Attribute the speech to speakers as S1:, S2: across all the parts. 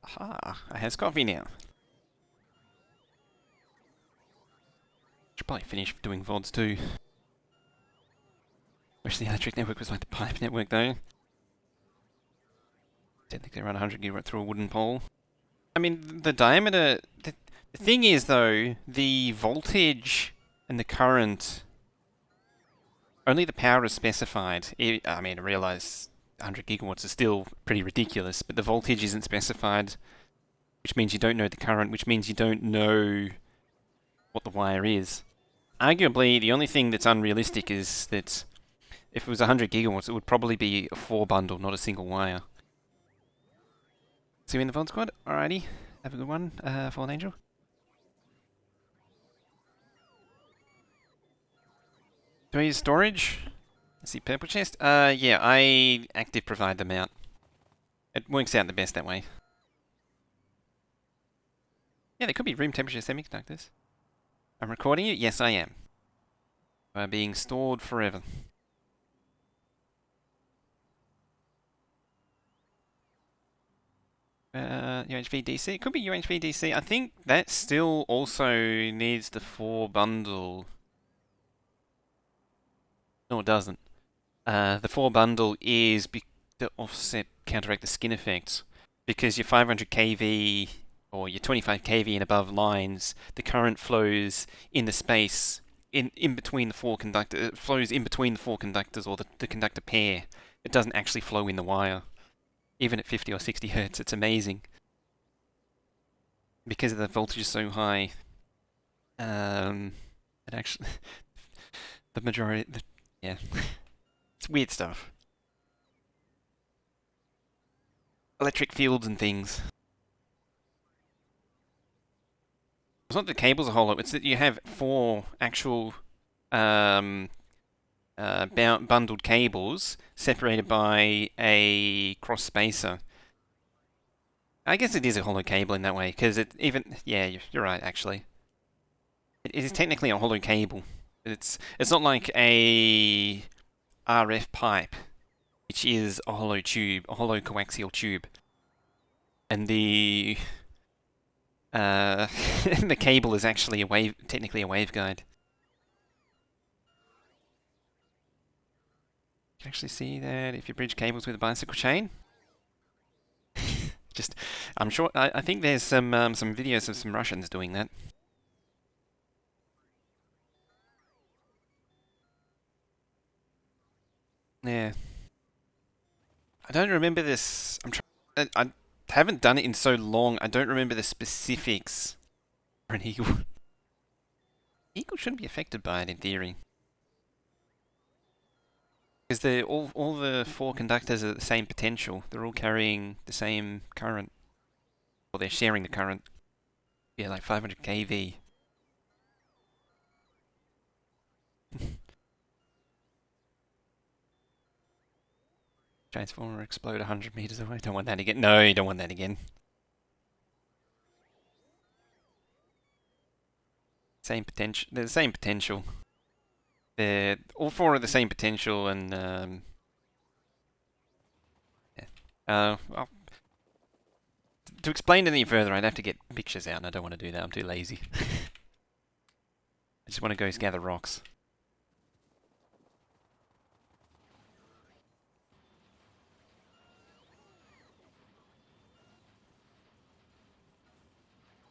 S1: Aha, I has coffee now. Should probably finish doing VODs too. Wish the electric network was like the pipe network though. Technically run 100 gig right through a wooden pole. I mean, the diameter... The thing is though, the voltage and the current... Only the power is specified. I mean, I realise 100 gigawatts is still pretty ridiculous, but the voltage isn't specified, which means you don't know the current, which means you don't know what the wire is. Arguably, the only thing that's unrealistic is that if it was 100 gigawatts, it would probably be a 4 bundle, not a single wire. See you in the VOD squad? Alrighty. Have a good one, Fallen Angel. Do I use storage? Let's see, purple chest? Yeah, I active provide them out. It works out the best that way. Yeah, they could be room temperature semiconductors. I'm recording you? Yes, I am. Being stored forever. UHV DC? It could be UHV DC. I think that still also needs the 4 bundle. No, it doesn't. The 4 bundle is to offset, counteract the skin effects. Because your 500 kV or your 25 kV and above lines, the current flows in the space in between the 4 conductors. It flows in between the 4 conductors or the conductor pair. It doesn't actually flow in the wire. Even at 50 or 60 hertz, it's amazing. Because the voltage is so high, it actually... the majority... yeah. It's weird stuff. Electric fields and things. It's not that the cables are hollow, it's that you have 4 actual bundled cables separated by a cross spacer. I guess it is a hollow cable in that way, because it even... Yeah, you're right, actually. It is technically a hollow cable. It's not like a RF pipe, which is a hollow tube, a hollow coaxial tube. And the the cable is actually technically a waveguide. You can actually see that if you bridge cables with a bicycle chain. I'm sure. I think there's some videos of some Russians doing that. Yeah. I don't remember this. I haven't done it in so long. I don't remember the specifics for an eagle. Eagle shouldn't be affected by it in theory. Because all the 4 conductors are the same potential. They're all carrying the same current. Or they're sharing the current. Yeah, like 500 kV. Transformer explode 100 meters away. Don't want that again. No, you don't want that again. Same potential. They're the same potential. They're all 4 are the same potential, and yeah. Well, to explain any further, I'd have to get pictures out, and I don't want to do that. I'm too lazy. I just want to go gather rocks.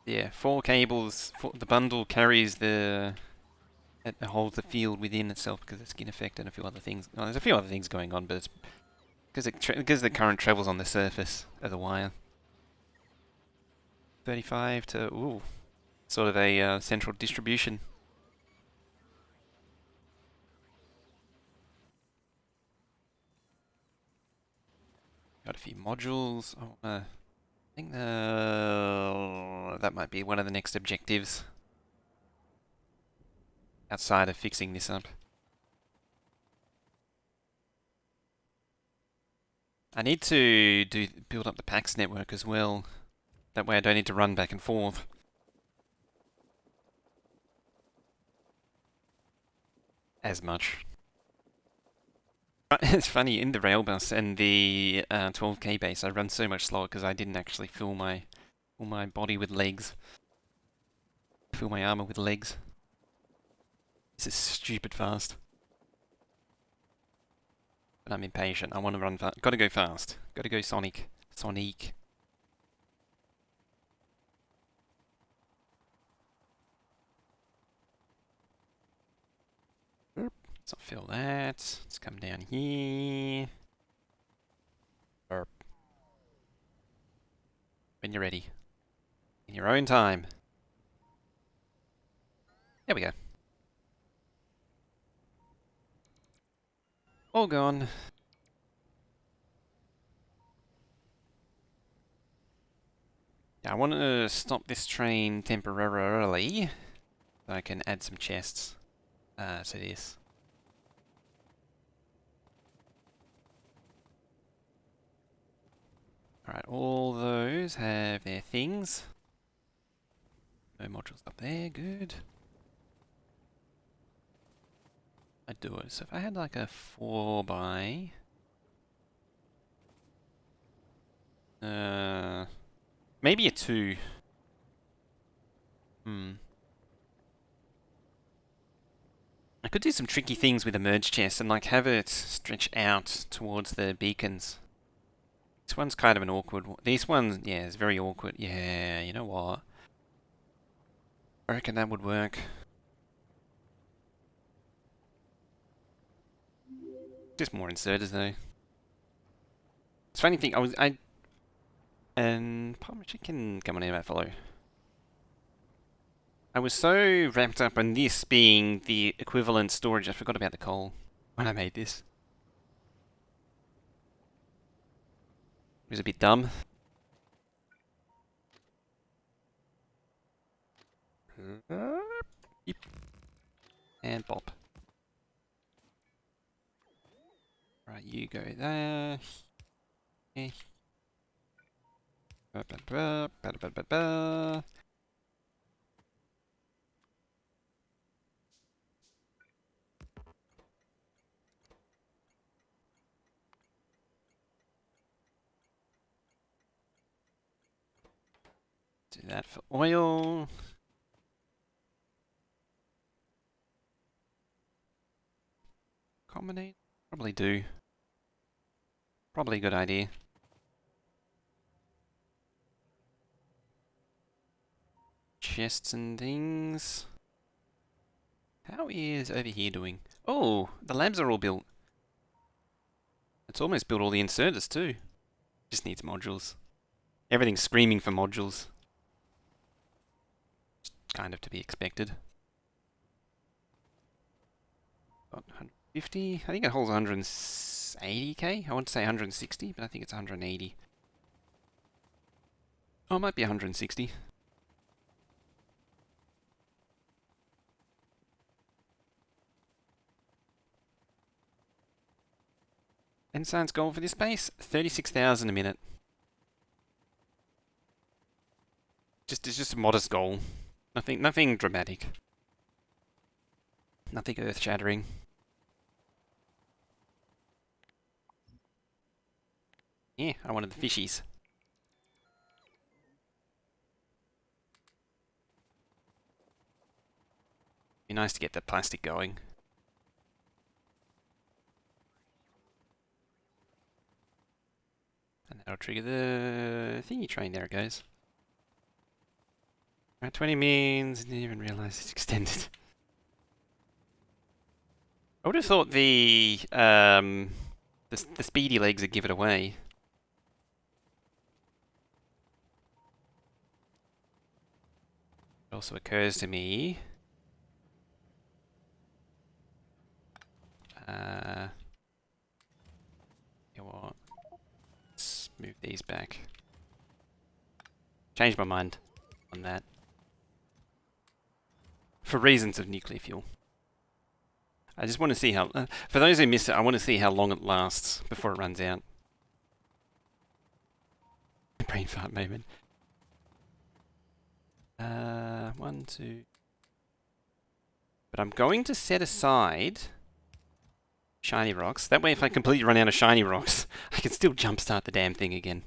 S1: Yeah, 4 cables. The bundle carries the... It holds the field within itself because of skin effect and a few other things. Oh, there's a few other things going on, but it's because the current travels on the surface of the wire. 35 to... Ooh. Sort of a central distribution. Got a few modules. Oh, I think that might be one of the next objectives. Outside of fixing this up. I need to build up the PAX network as well. That way I don't need to run back and forth. As much. It's funny, in the rail bus and the 12k base, I run so much slower because I didn't actually fill my body with legs. Fill my armor with legs. This is stupid fast. But I'm impatient. I want to run fast. Gotta go fast. Gotta go Sonic. Sonic. Let's not fill that. Let's come down here. Burp. When you're ready. In your own time. There we go. All gone. Yeah, I want to stop this train temporarily so I can add some chests to this. Alright, all those have their things. No modules up there, good. I'd do it. So if I had like a 4 by... maybe a 2. I could do some tricky things with a merge chest and like have it stretch out towards the beacons. This one's kind of an awkward one. This one, yeah, is very awkward. Yeah, you know what? I reckon that would work. Just more inserters though. It's funny thing, and Palmer Chicken, come on in, follow. I was so wrapped up on this being the equivalent storage, I forgot about the coal when I made this. It was a bit dumb. Yep. And bop. Right, you go there. Okay. Do that for oil. Combinate? Probably do. Probably a good idea. Chests and things. How is over here doing? Oh, the labs are all built. It's almost built all the inserters too. Just needs modules. Everything's screaming for modules. Just kind of to be expected. Got 150. I think it holds 180k. I want to say 160, but I think it's 180. Oh, it might be 160. Ensign's goal for this base? 36,000 a minute. It's just a modest goal. Nothing dramatic. Nothing earth-shattering. Yeah, I wanted the fishies. Be nice to get the plastic going. And that'll trigger the thingy train. There it goes. Right, 20 means didn't even realize it's extended. I would have thought the speedy legs would give it away. It also occurs to me. You know what? Let's move these back. Change my mind on that. For reasons of nuclear fuel. I just want to see how... for those who miss it, I want to see how long it lasts before it runs out. Brain fart moment. 1, 2... But I'm going to set aside... Shiny rocks. That way, if I completely run out of shiny rocks, I can still jumpstart the damn thing again.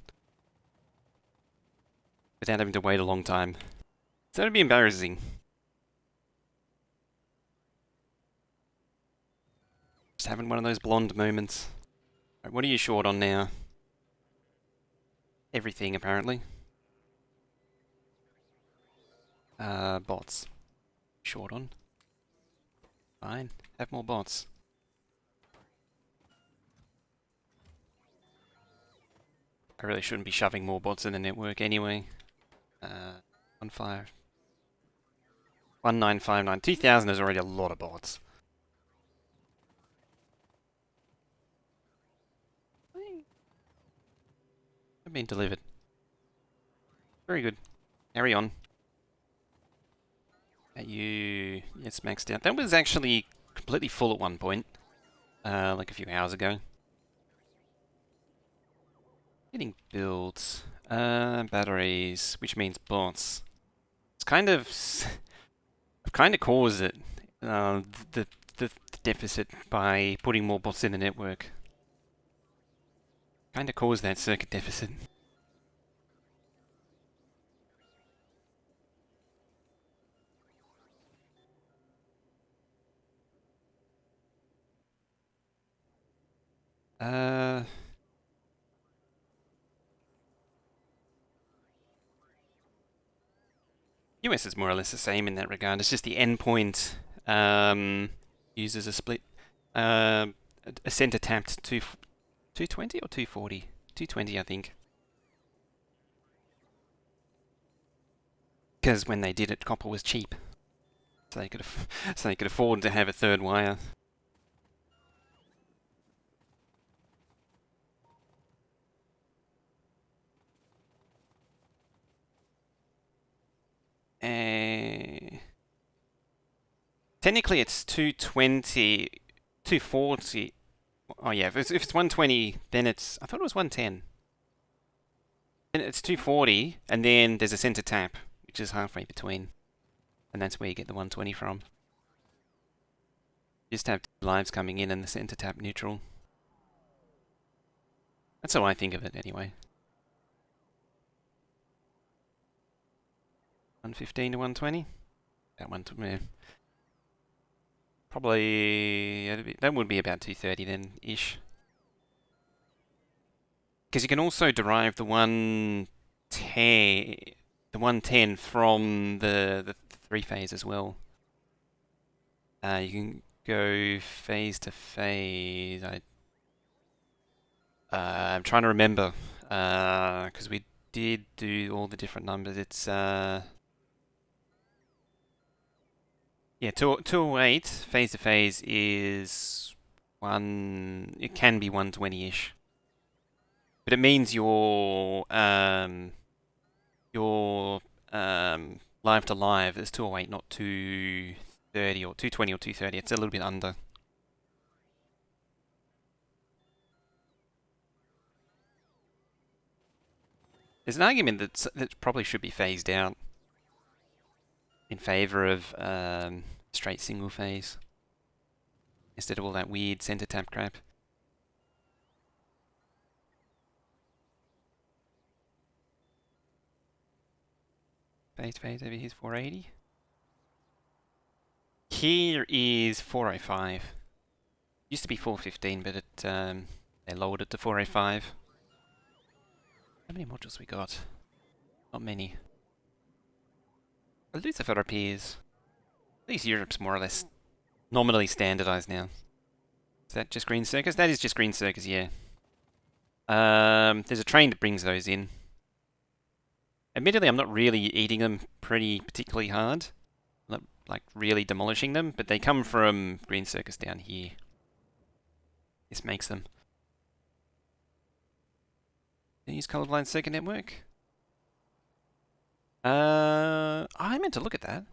S1: Without having to wait a long time. So that'd be embarrassing. Just having one of those blonde moments. Right, what are you short on now? Everything, apparently. Bots. Short on. Fine. Have more bots. I really shouldn't be shoving more bots in the network anyway. 1959. 2000 is already a lot of bots. Have been delivered. Very good. Carry on. You... Yes, maxed out. That was actually completely full at one point. Like a few hours ago. Getting builds. Batteries, which means bots. It's kind of... I've kind of caused it. The, the deficit by putting more bots in the network. Kind of caused that circuit deficit. US is more or less the same in that regard. It's just the endpoint uses a split. A center tapped 220 or 240? 220, I think. Because when they did it, copper was cheap, so they could afford to have a third wire. Technically, it's 220, 240. Oh yeah, if it's 120, then it's... I thought it was 110. Then it's 240, and then there's a center tap, which is halfway between. And that's where you get the 120 from. You just have lives coming in and the center tap neutral. That's how I think of it, anyway. 115 to 120? About 120. Probably... that would be about 230 then, ish. Because you can also derive the 110 from the three-phase as well. You can go phase to phase. I'm trying to remember, because we did do all the different numbers. It's yeah, 208 phase to phase is it can be 120-ish. But it means your live to live is 208, not 230 or 220 or 230. It's a little bit under. There's an argument that probably should be phased out in favor of straight single phase instead of all that weird center tap crap. Phase over here is 480. Here is 405. Used to be 415, but they lowered it to 405. How many modules we got? Not many. The Lucifer appears. At least Europe's more or less nominally standardized now. Is that just green circus? That is just green circus, yeah. There's a train that brings those in. Admittedly, I'm not really eating them particularly hard. Not like really demolishing them, but they come from green circus down here. This makes them. Can you use colorblind circuit network? I meant to look at that.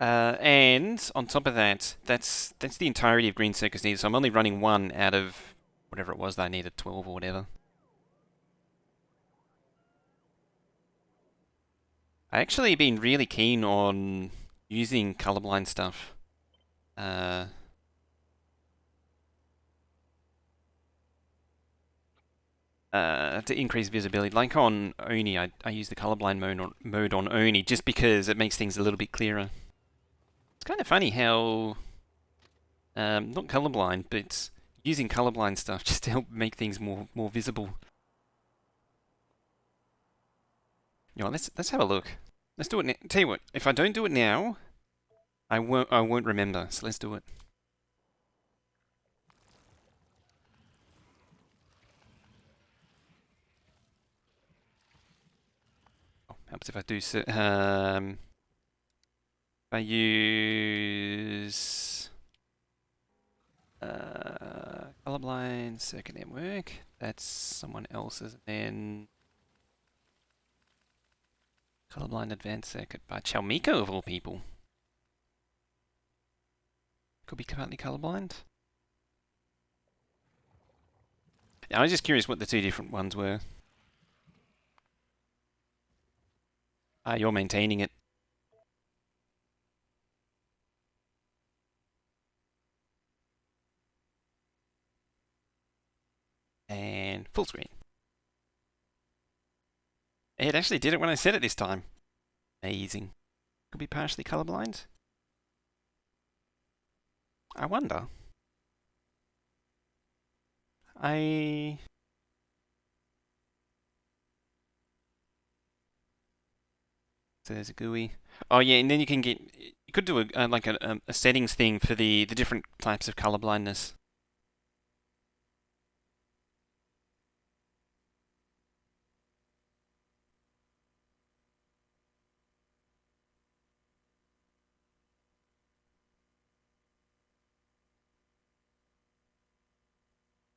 S1: And on top of that, that's the entirety of green circus needed. So I'm only running one out of whatever it was that I needed, 12 or whatever. I actually been really keen on using colorblind stuff to increase visibility. Like on Oni, I use the colorblind mode on Oni just because it makes things a little bit clearer. It's kind of funny how, not colorblind, but using colorblind stuff just to help make things more visible. You know, let's have a look. Let's do it. Tell you what, if I don't do it now, I won't remember. So let's do it. Oh, helps if I do. If I use colorblind circuit network. That's someone else's. And then colorblind advanced circuit by Chalmiko of all people. Could be partly colorblind. Yeah, I was just curious what the two different ones were. You're maintaining it. And full screen. It actually did it when I said it this time. Amazing. Could be partially colorblind. I wonder. So there's a GUI. Oh yeah, and then you can get. You could do a settings thing for the different types of color blindness.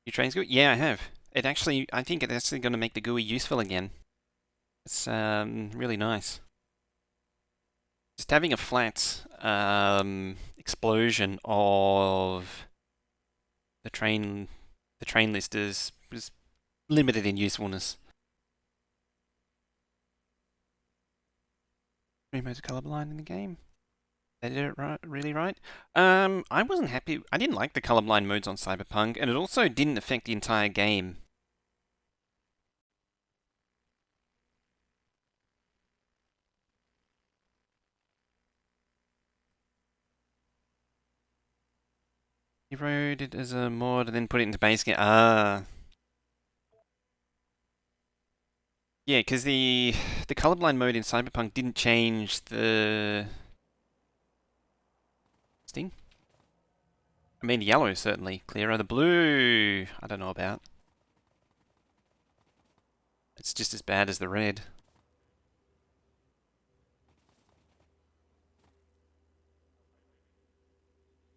S1: You trains GUI? Yeah, I have. It actually, I think it's actually going to make the GUI useful again. It's really nice. Just having a flat explosion of the train list is limited in usefulness. Remote colorblind in the game. They did it right, really right. I wasn't happy. I didn't like the colorblind modes on Cyberpunk, and it also didn't affect the entire game. You wrote it as a mod and then put it into base game. Yeah, because the colorblind mode in Cyberpunk didn't change the thing. I mean, the yellow is certainly clearer. The blue, I don't know about. It's just as bad as the red.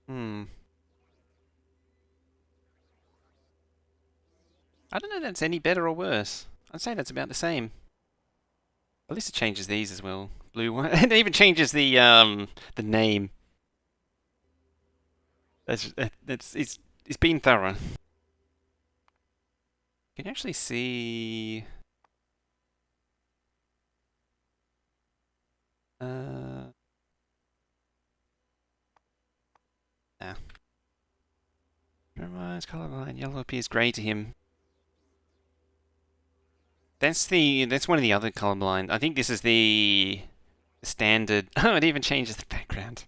S1: Hmm. I don't know if that's any better or worse. I'd say that's about the same. At least it changes these as well. Blue one. It even changes the name. It's been thorough. You can actually see nah. Reminds colorblind. Yellow appears grey to him. That's one of the other colorblind. I think this is the standard. Oh, it even changes the background.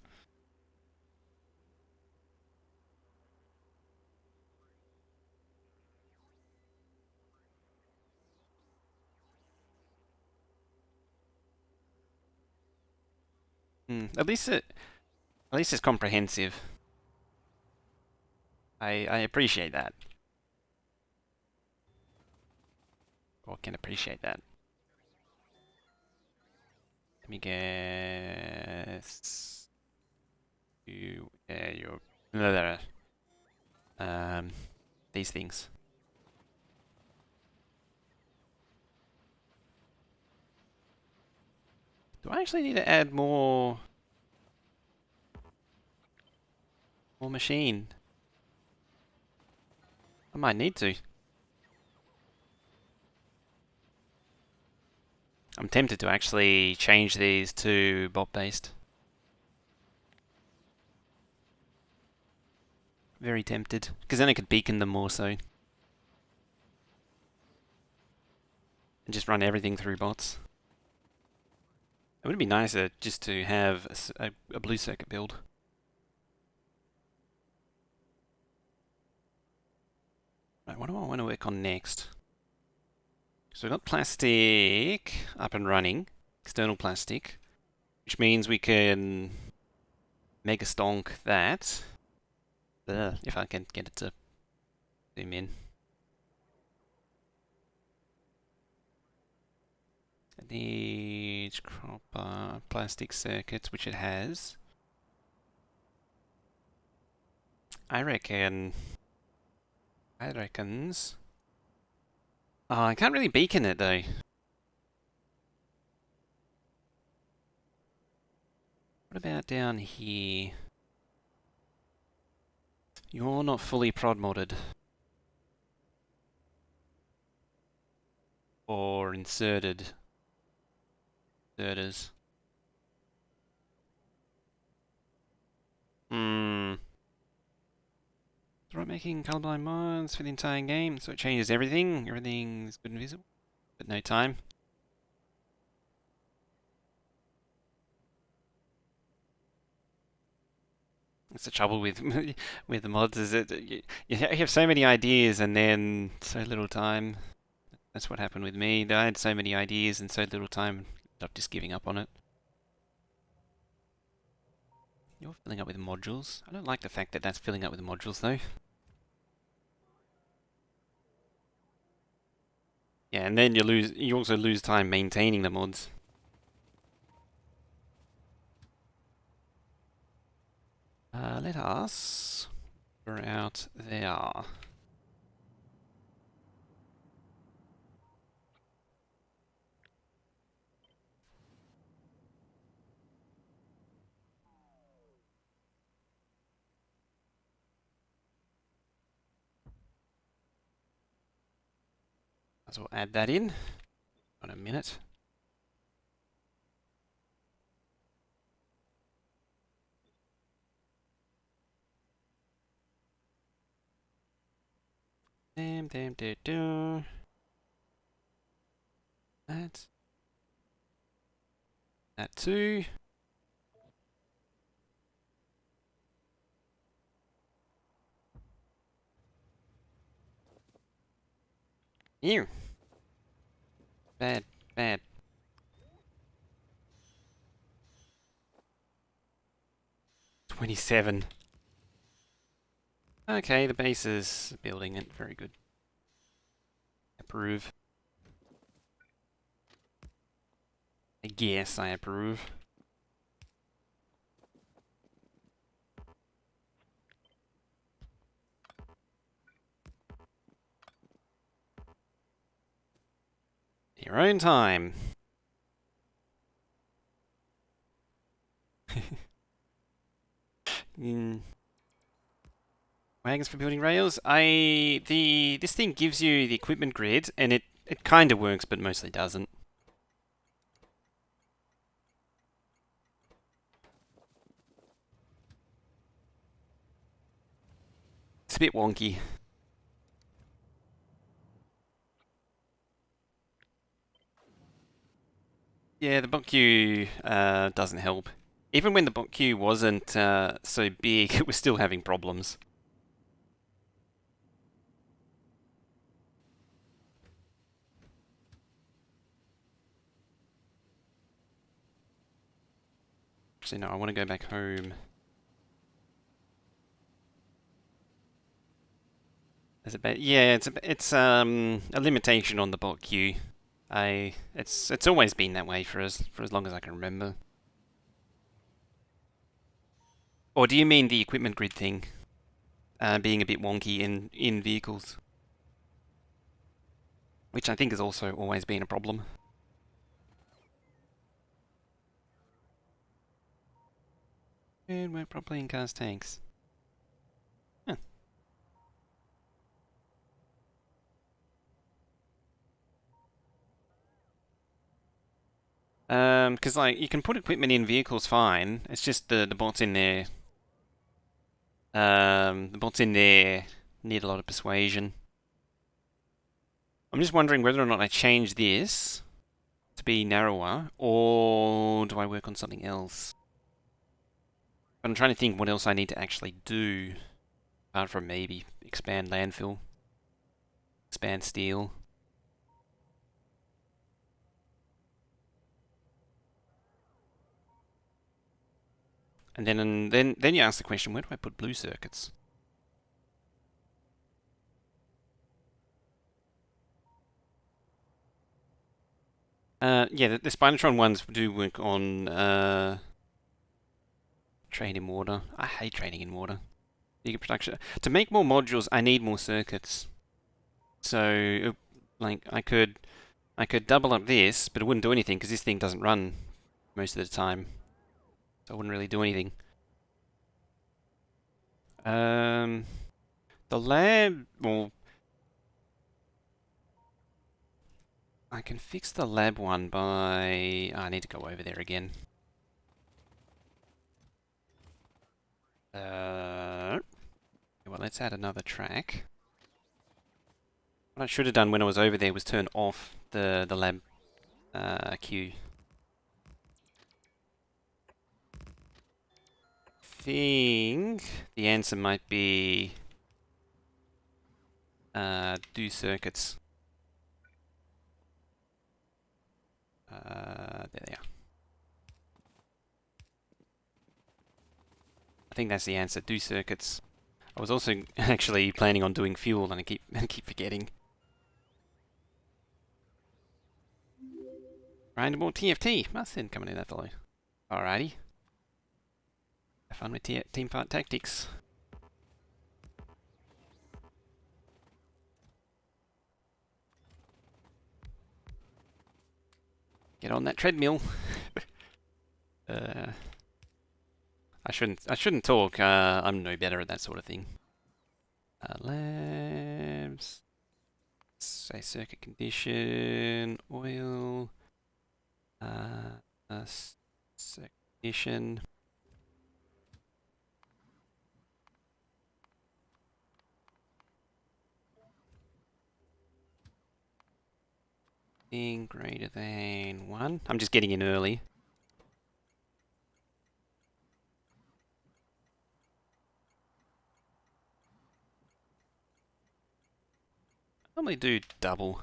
S1: At least it's comprehensive. I appreciate that. Or can appreciate that. Let me guess. You're these things. Do I actually need to add more machine? I might need to. I'm tempted to actually change these to bot based. Very tempted. Because then I could beacon them more so. And just run everything through bots. It would be nicer just to have a blue circuit build. Right, what do I want to work on next? So we've got plastic up and running. External plastic. Which means we can mega stonk that. If I can get it to zoom in. It needs copper plastic circuits, which it has. I reckons. Oh, I can't really beacon it though. What about down here? You're not fully prod modded. Or inserted. Inserters. Start making colorblind mods for the entire game, so it changes everything. Everything's good and visible, but no time. That's the trouble with with the mods, is that you have so many ideas and then so little time. That's what happened with me. I had so many ideas and so little time, ended up just giving up on it. You're filling up with modules. I don't like the fact that that's filling up with modules though. Yeah, and then you also lose time maintaining the mods. Let us figure out there. So we'll add that in. Got a minute. Damn, that too. Ew. Bad, bad. $27. Okay, the base is building it. Very good. Approve. I guess I approve. Your own time. Wagons for building rails. This thing gives you the equipment grid, and it kind of works, but mostly doesn't. It's a bit wonky. Yeah, the bot queue doesn't help. Even when the bot queue wasn't so big, it was still having problems. Actually, no, I want to go back home. Yeah, it's a limitation on the bot queue. It's always been that way for as long as I can remember. Or do you mean the equipment grid thing being a bit wonky in vehicles, which I think has also always been a problem. And work properly in cars tanks. Huh. Because like you can put equipment in vehicles fine. It's just the bots in there The bots in there need a lot of persuasion. I'm just wondering whether or not I change this to be narrower, or do I work on something else? I'm trying to think what else I need to actually do, apart from maybe expand landfill, expand steel. And then you ask the question, where do I put blue circuits? Yeah, the Spinatron ones do work on trade in water. I hate trading in water. Bigger production. To make more modules, I need more circuits. So, like, I could double up this, but it wouldn't do anything because this thing doesn't run most of the time. So I wouldn't really do anything. The lab, well, I can fix the lab one by... I need to go over there again. Well, let's add another track. What I should have done when I was over there was turn off the lab queue. Think the answer might be do circuits. There they are. I think that's the answer. Do circuits. I was also actually planning on doing fuel, and I keep forgetting. Random TFT. Mustn't coming in that fellow. Alrighty. Have fun with team fight tactics. Get on that treadmill. I shouldn't talk. I'm no better at that sort of thing. Labs. Say circuit condition. Oil. Circuit condition. Thing greater than 1. I'm just getting in early. I normally do double.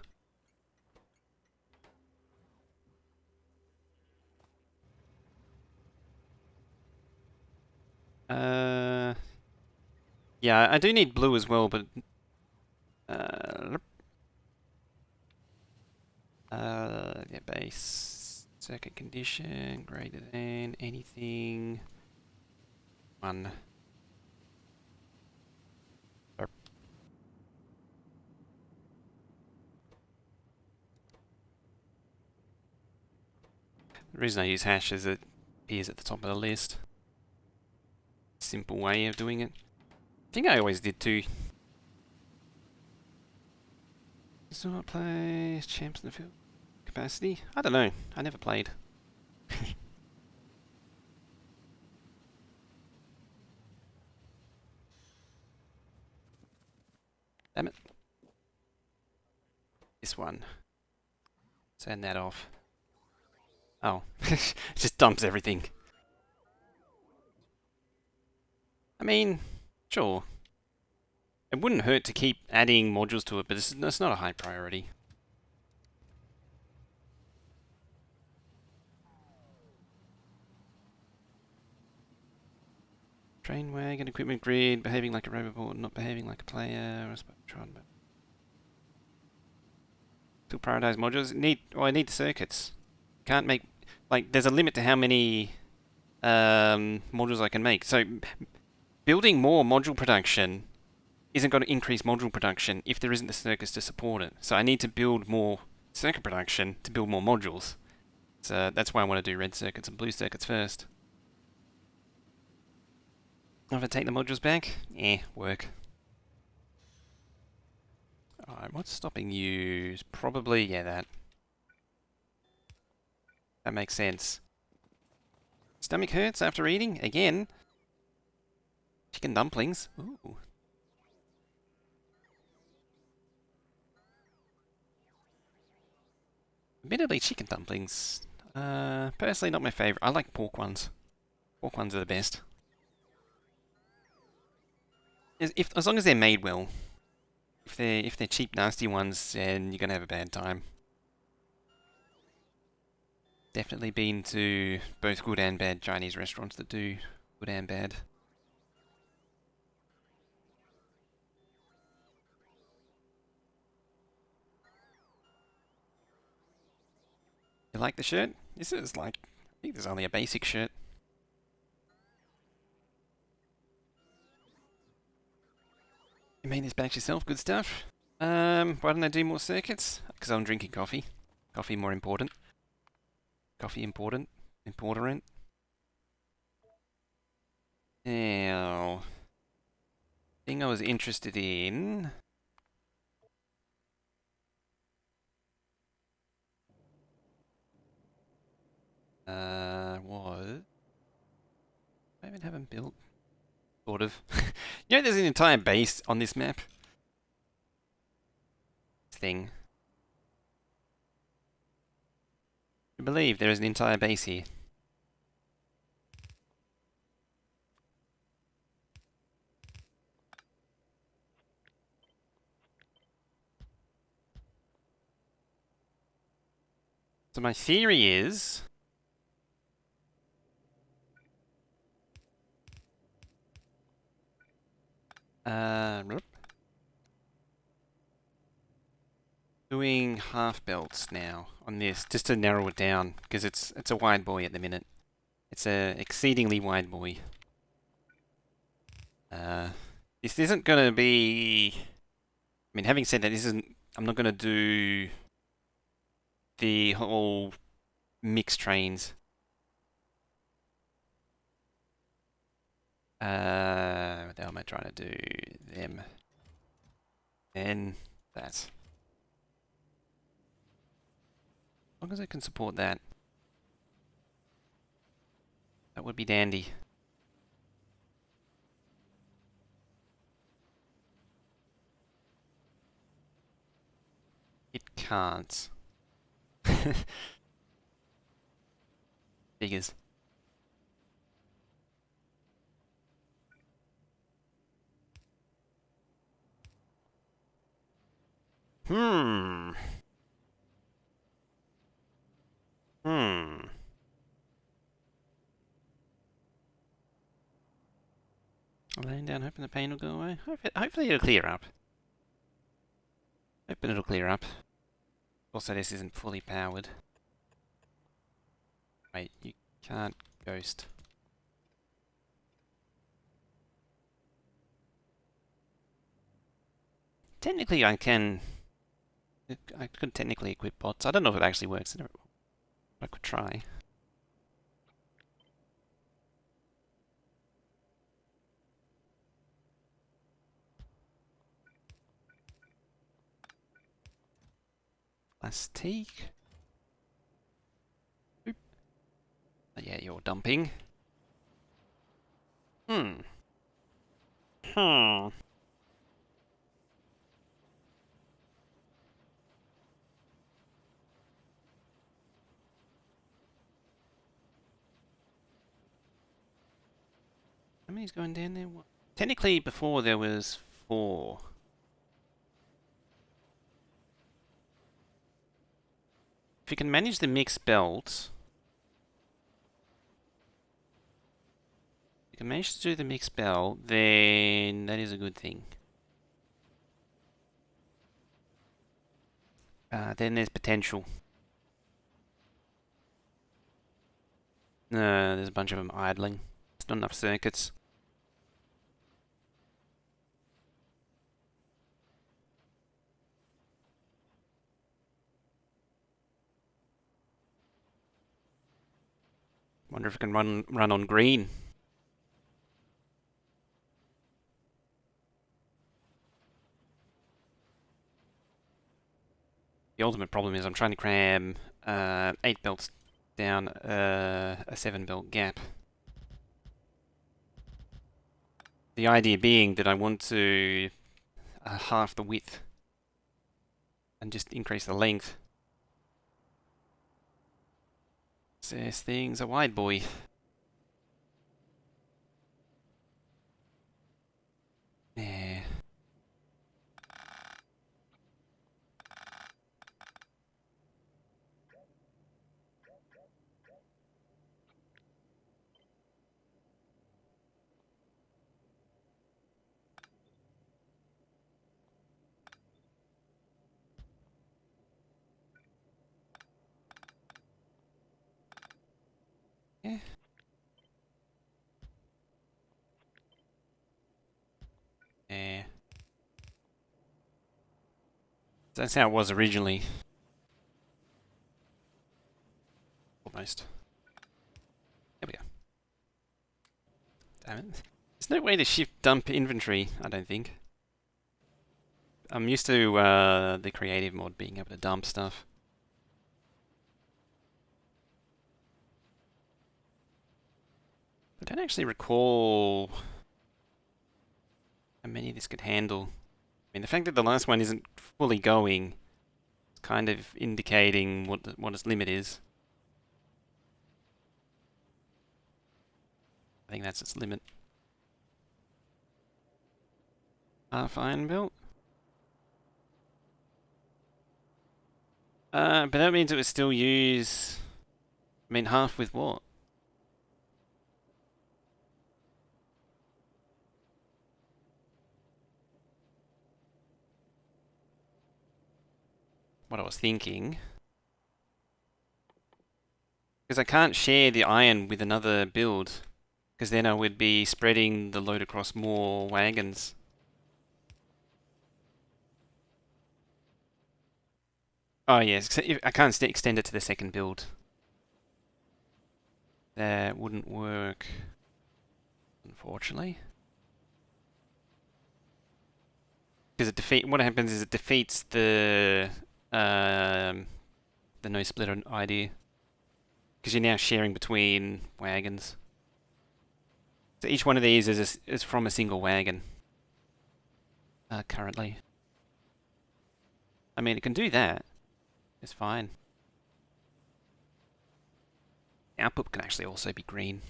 S1: Yeah, I do need blue as well, but yeah, base circuit condition greater than anything 1. The reason I use hash is it appears at the top of the list. Simple way of doing it. I think I always did too. Does not play champs in the field capacity? I don't know. I never played. Damn it. This one. Turn that off. Oh, it just dumps everything. I mean, sure. It wouldn't hurt to keep adding modules to it, but it's not a high priority. Train wagon, equipment grid, behaving like a robot, not behaving like a player, or a Spectron, but... Still prioritize modules. I need the circuits. Can't make... Like, there's a limit to how many modules I can make. So, building more module production isn't going to increase module production if there isn't the circuits to support it. So I need to build more circuit production to build more modules. So that's why I want to do red circuits and blue circuits first. If I take the modules back, work. Alright, what's stopping you? Probably, yeah, that. That makes sense. Stomach hurts after eating? Again? Chicken dumplings. Ooh. Admittedly, chicken dumplings. Personally, not my favorite. I like pork ones. Pork ones are the best. As long as they're made well. If they're cheap, nasty ones, then you're gonna have a bad time. Definitely been to both good and bad Chinese restaurants that do good and bad. You like the shirt? This is like, I think there's only a basic shirt. You made this batch yourself, good stuff. Why don't I do more circuits? Because I'm drinking coffee. Coffee more important. Coffee important. Important. Now, thing I was interested in. Was I even have them built? Sort of. You know, there's an entire base on this map. Thing. I believe there is an entire base here. So my theory is... doing half belts now on this, just to narrow it down, because it's a wide boy at the minute. It's a exceedingly wide boy. This isn't gonna be... I mean, having said that, this isn't... I'm not gonna do the whole mixed trains. What the hell am I trying to do? Them. Then that. As long as I can support that. That would be dandy. It can't. Figures. Hmm. Hmm. I'm laying down, hoping the pain will go away. Hopefully it'll clear up. Hoping it'll clear up. Also, this isn't fully powered. Wait, you can't ghost. Technically, I can... I could technically equip bots. I don't know if it actually works. I could try. Plastique. Oop. Oh, yeah, you're dumping. Hmm. Hmm. How many's going down there? What? Technically, before there was 4. If you can manage the mixed belt... If you can manage to do the mixed belt, then that is a good thing. Then there's potential. No, there's a bunch of them idling. There's not enough circuits. Wonder if it can run on green. The ultimate problem is I'm trying to cram 8 belts down a 7 belt gap. The idea being that I want to half the width and just increase the length. This thing's a wide boy. Yeah. Yeah. Yeah. That's how it was originally. Almost. There we go. Damn it. There's no way to shift dump inventory, I don't think. I'm used to the creative mod being able to dump stuff. I don't actually recall how many this could handle. I mean, the fact that the last one isn't fully going is kind of indicating what its limit is. I think that's its limit. Half iron belt? But that means it would still use... I mean, half with what? What I was thinking. Because I can't share the iron with another build. Because then I would be spreading the load across more wagons. Oh yes, I can't extend it to the second build. That wouldn't work, unfortunately. Because what happens is it defeats the no splitter idea. Because you're now sharing between wagons. So each one of these is from a single wagon. Currently. I mean, it can do that. It's fine. Output can actually also be green.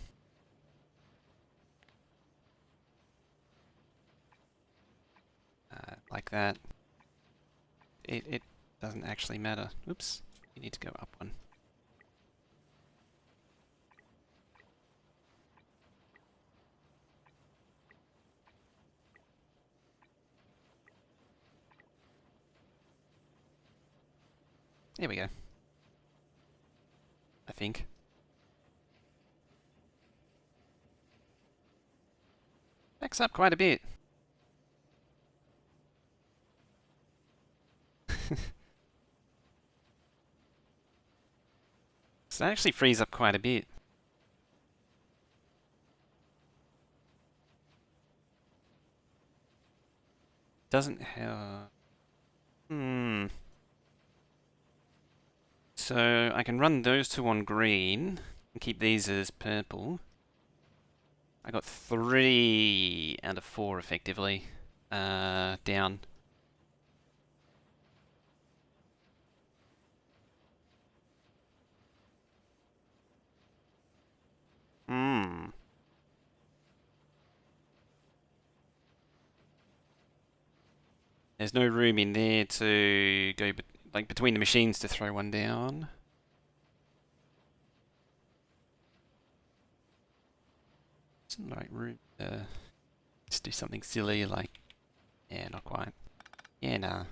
S1: Like that. It doesn't actually matter. Oops. You need to go up one. There we go. I think. Backs up quite a bit. So that actually frees up quite a bit. Doesn't have... So I can run those two on green and keep these as purple. I got 3 out of 4 effectively down. There's no room in there to go like between the machines to throw one down. Isn't like room to just do something silly like, yeah, not quite. Yeah, nah.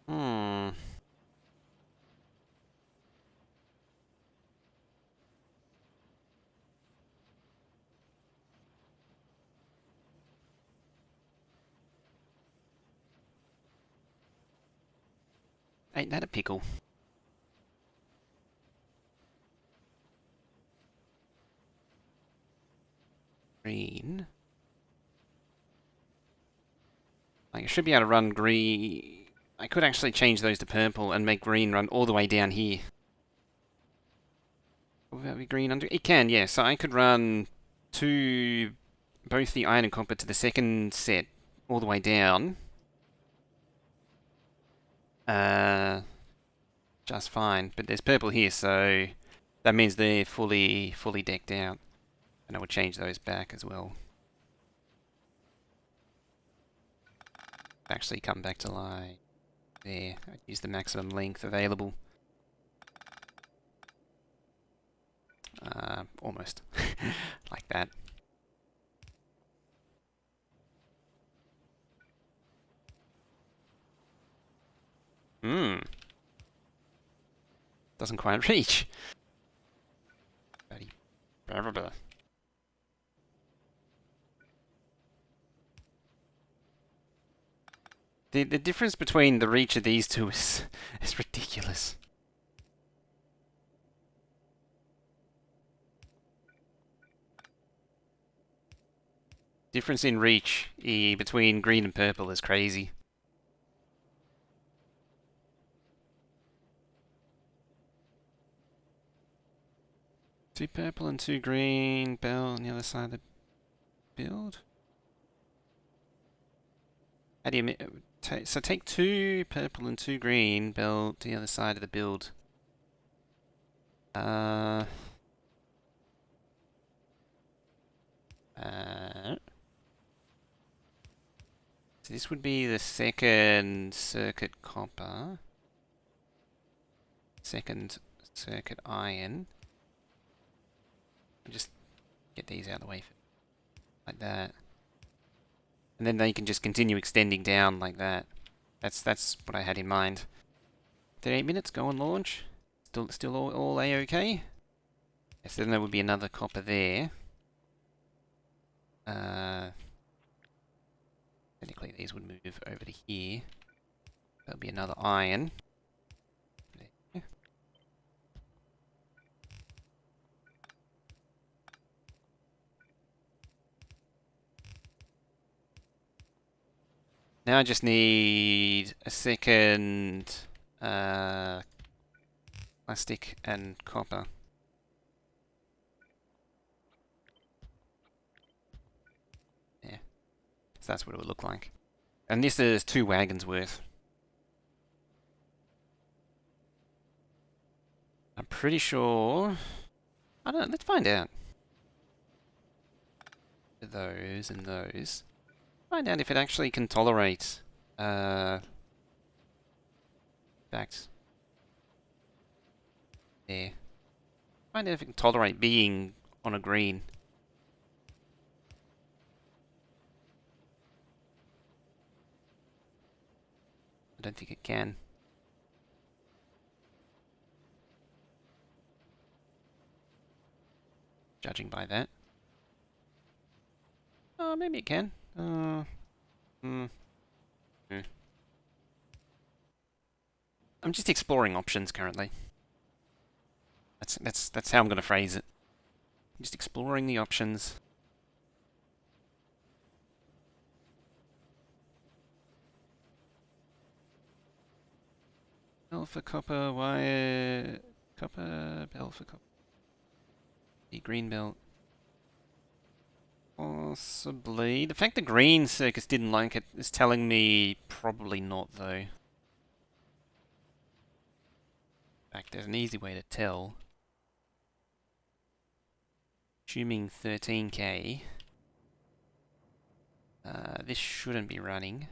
S1: Hmm. Ain't that a pickle? Green. Like, I should be able to run green. I could actually change those to purple and make green run all the way down here. Will that be green under? It can, yeah. So I could run both the iron and copper to the second set all the way down. Just fine. But there's purple here, so that means they're fully decked out. And I would change those back as well. Actually come back to like there. I'd use the maximum length available. Almost. Like that. Doesn't quite reach. The difference between the reach of these two is ridiculous. Difference in reach between green and purple is crazy. Two purple and two green, bell on the other side of the build. How do you... So take two purple and two green, bell to the other side of the build. So this would be the second circuit copper. Second circuit iron. Just get these out of the way, like that. And then they can just continue extending down like that. That's what I had in mind. 38 minutes, go and launch. Still all A-okay? Yes, then there would be another copper there. Technically these would move over to here. There'll be another iron. There. Now I just need a second plastic and copper. Yeah. So that's what it would look like. And this is 2 wagons worth. I'm pretty sure... I don't know, let's find out. Those and those. Find out if it actually can tolerate backs. There. Find out if it can tolerate being on a green. I don't think it can. Judging by that. Oh, maybe it can. I'm just exploring options currently. That's how I'm gonna phrase it. Just exploring the options. Bell for copper, wire, copper, bell for copper. The green belt. Possibly. The fact the green circus didn't like it is telling me probably not, though. In fact, there's an easy way to tell. Assuming 13k. This shouldn't be running.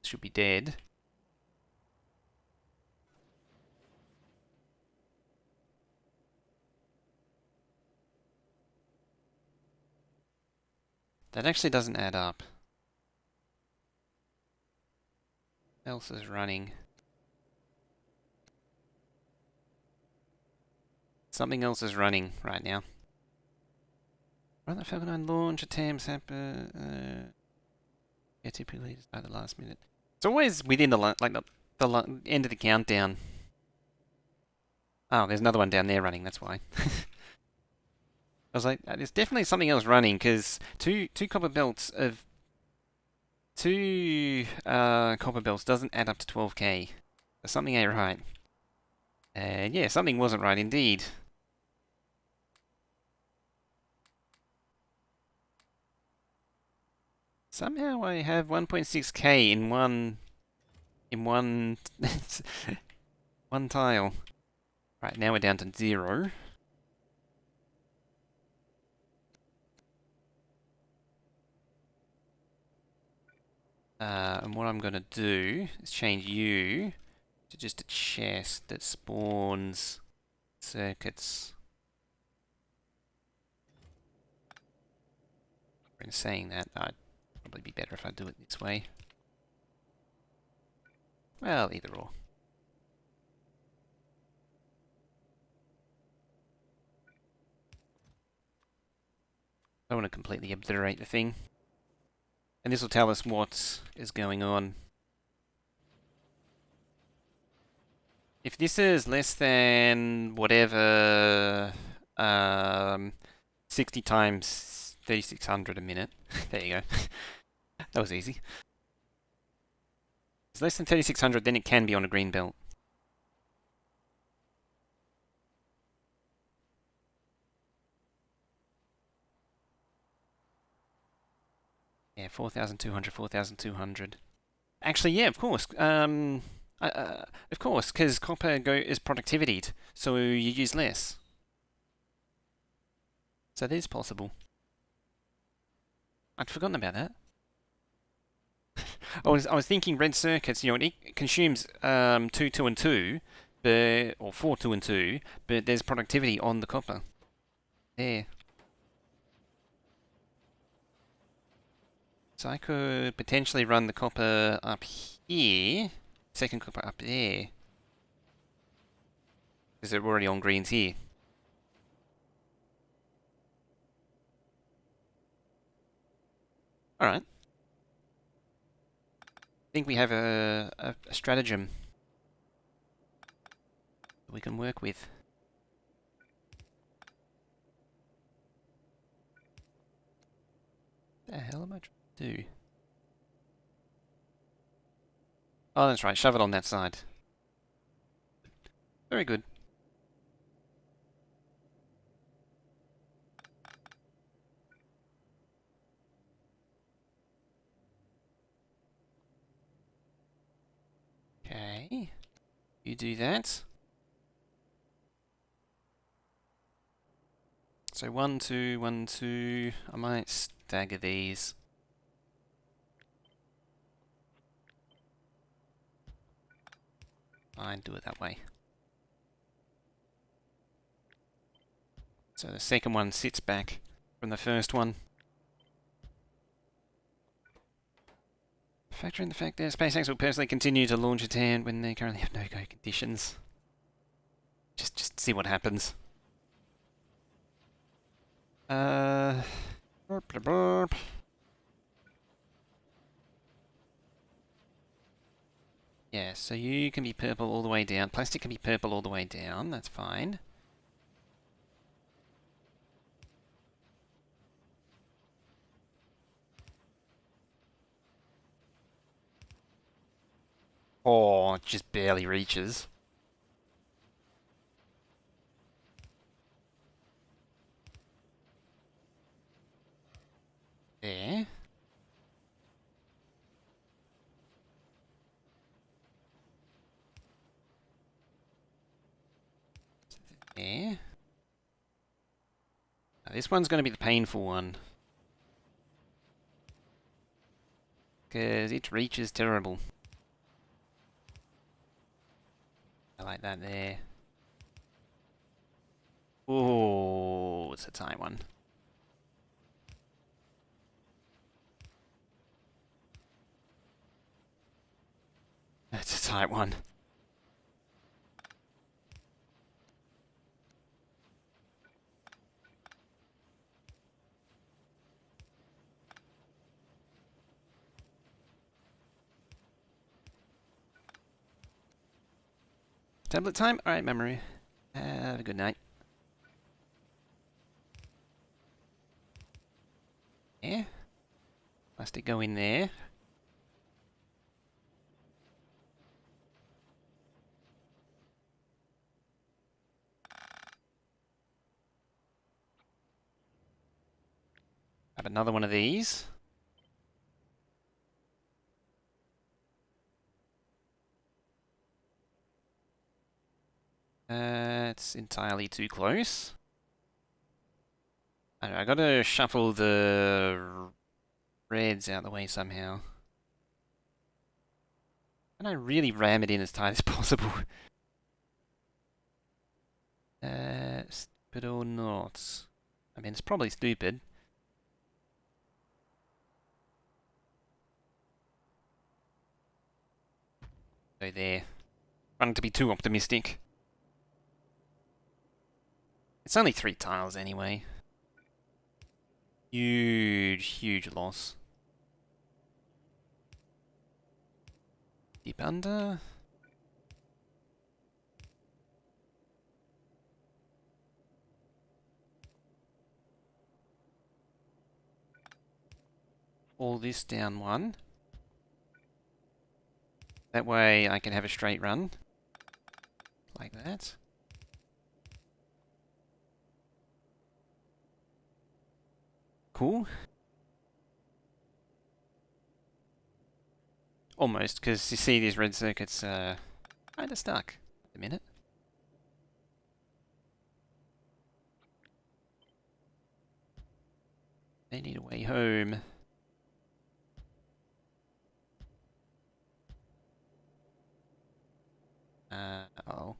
S1: This should be dead. That actually doesn't add up. What else is running? Something else is running right now. Run the Falcon 9 launch, attempts happen. Yeah, typically just by the last minute. It's always within the end of the countdown. Oh, there's another one down there running. That's why. I was like, there's definitely something else running because two copper belts of 2 copper belts doesn't add up to 12k. So something ain't right. And yeah, something wasn't right indeed. Somehow I have 1.6k in one one tile. Right, now we're down to 0. And what I'm going to do is change you to just a chest that spawns circuits. In saying that, I'd probably be better if I do it this way. Well, either or. I don't want to completely obliterate the thing. And this will tell us what is going on. If this is less than whatever 60 times 3600 a minute, there you go. That was easy. If it's less than 3600, then it can be on a green belt. Yeah, 4200, 4200. Actually, yeah, of course. Of course, because copper is productivity, so you use less. So that is possible. I'd forgotten about that. I was thinking red circuits. You know, it consumes 2, 2, and 2, but or 4, 2, and 2, but there's productivity on the copper. There. So I could potentially run the copper up here, second copper up there, because they're already on greens here. All right. I think we have a stratagem that we can work with. What the hell am I trying to do? Oh, that's right. Shove it on that side. Very good. Okay. You do that. So 1, 2, 1, 2. I might stagger these. Fine, do it that way. So the second one sits back from the first one. Factor in the fact that SpaceX will personally continue to launch its hand when they currently have no-go conditions. Just see what happens. Burp, burp, burp. Yeah, so you can be purple all the way down. Plastic can be purple all the way down. That's fine. Oh, it just barely reaches. There. There. Now, this one's going to be the painful one. Because its reach is terrible. I like that there. Oh, it's a tight one. That's a tight one. Tablet time? Alright, memory. Have a good night. Yeah. Plastic go in there. Have another one of these. It's entirely too close. I don't know, I gotta shuffle the reds out the way somehow. And I really ram it in as tight as possible. Stupid or not? I mean, it's probably stupid. Go there. Trying to be too optimistic. It's only 3 tiles anyway. Huge, huge loss. Deep under. All this down one. That way I can have a straight run. Like that. Cool. Almost, because you see these red circuits kind of stuck at the minute. They need a way home. Uh-oh.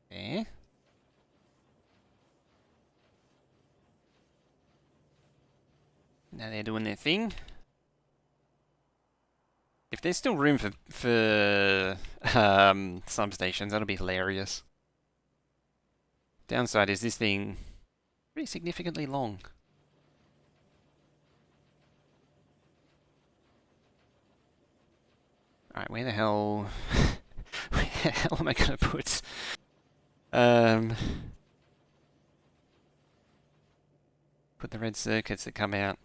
S1: There. Now they're doing their thing. If there's still room for substations, that'll be hilarious. Downside is this thing pretty significantly long. Alright, where the hell am I gonna put put the red circuits that come out?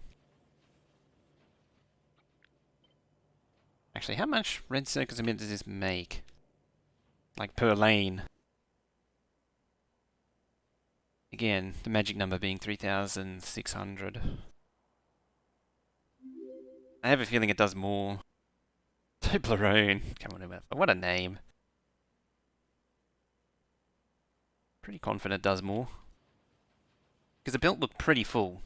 S1: Actually, how much red circuits a minute does this make? Like per lane? Again, the magic number being 3,600. I have a feeling it does more. Toblerone. Come on, what a name. Pretty confident it does more. Because the belt looked pretty full.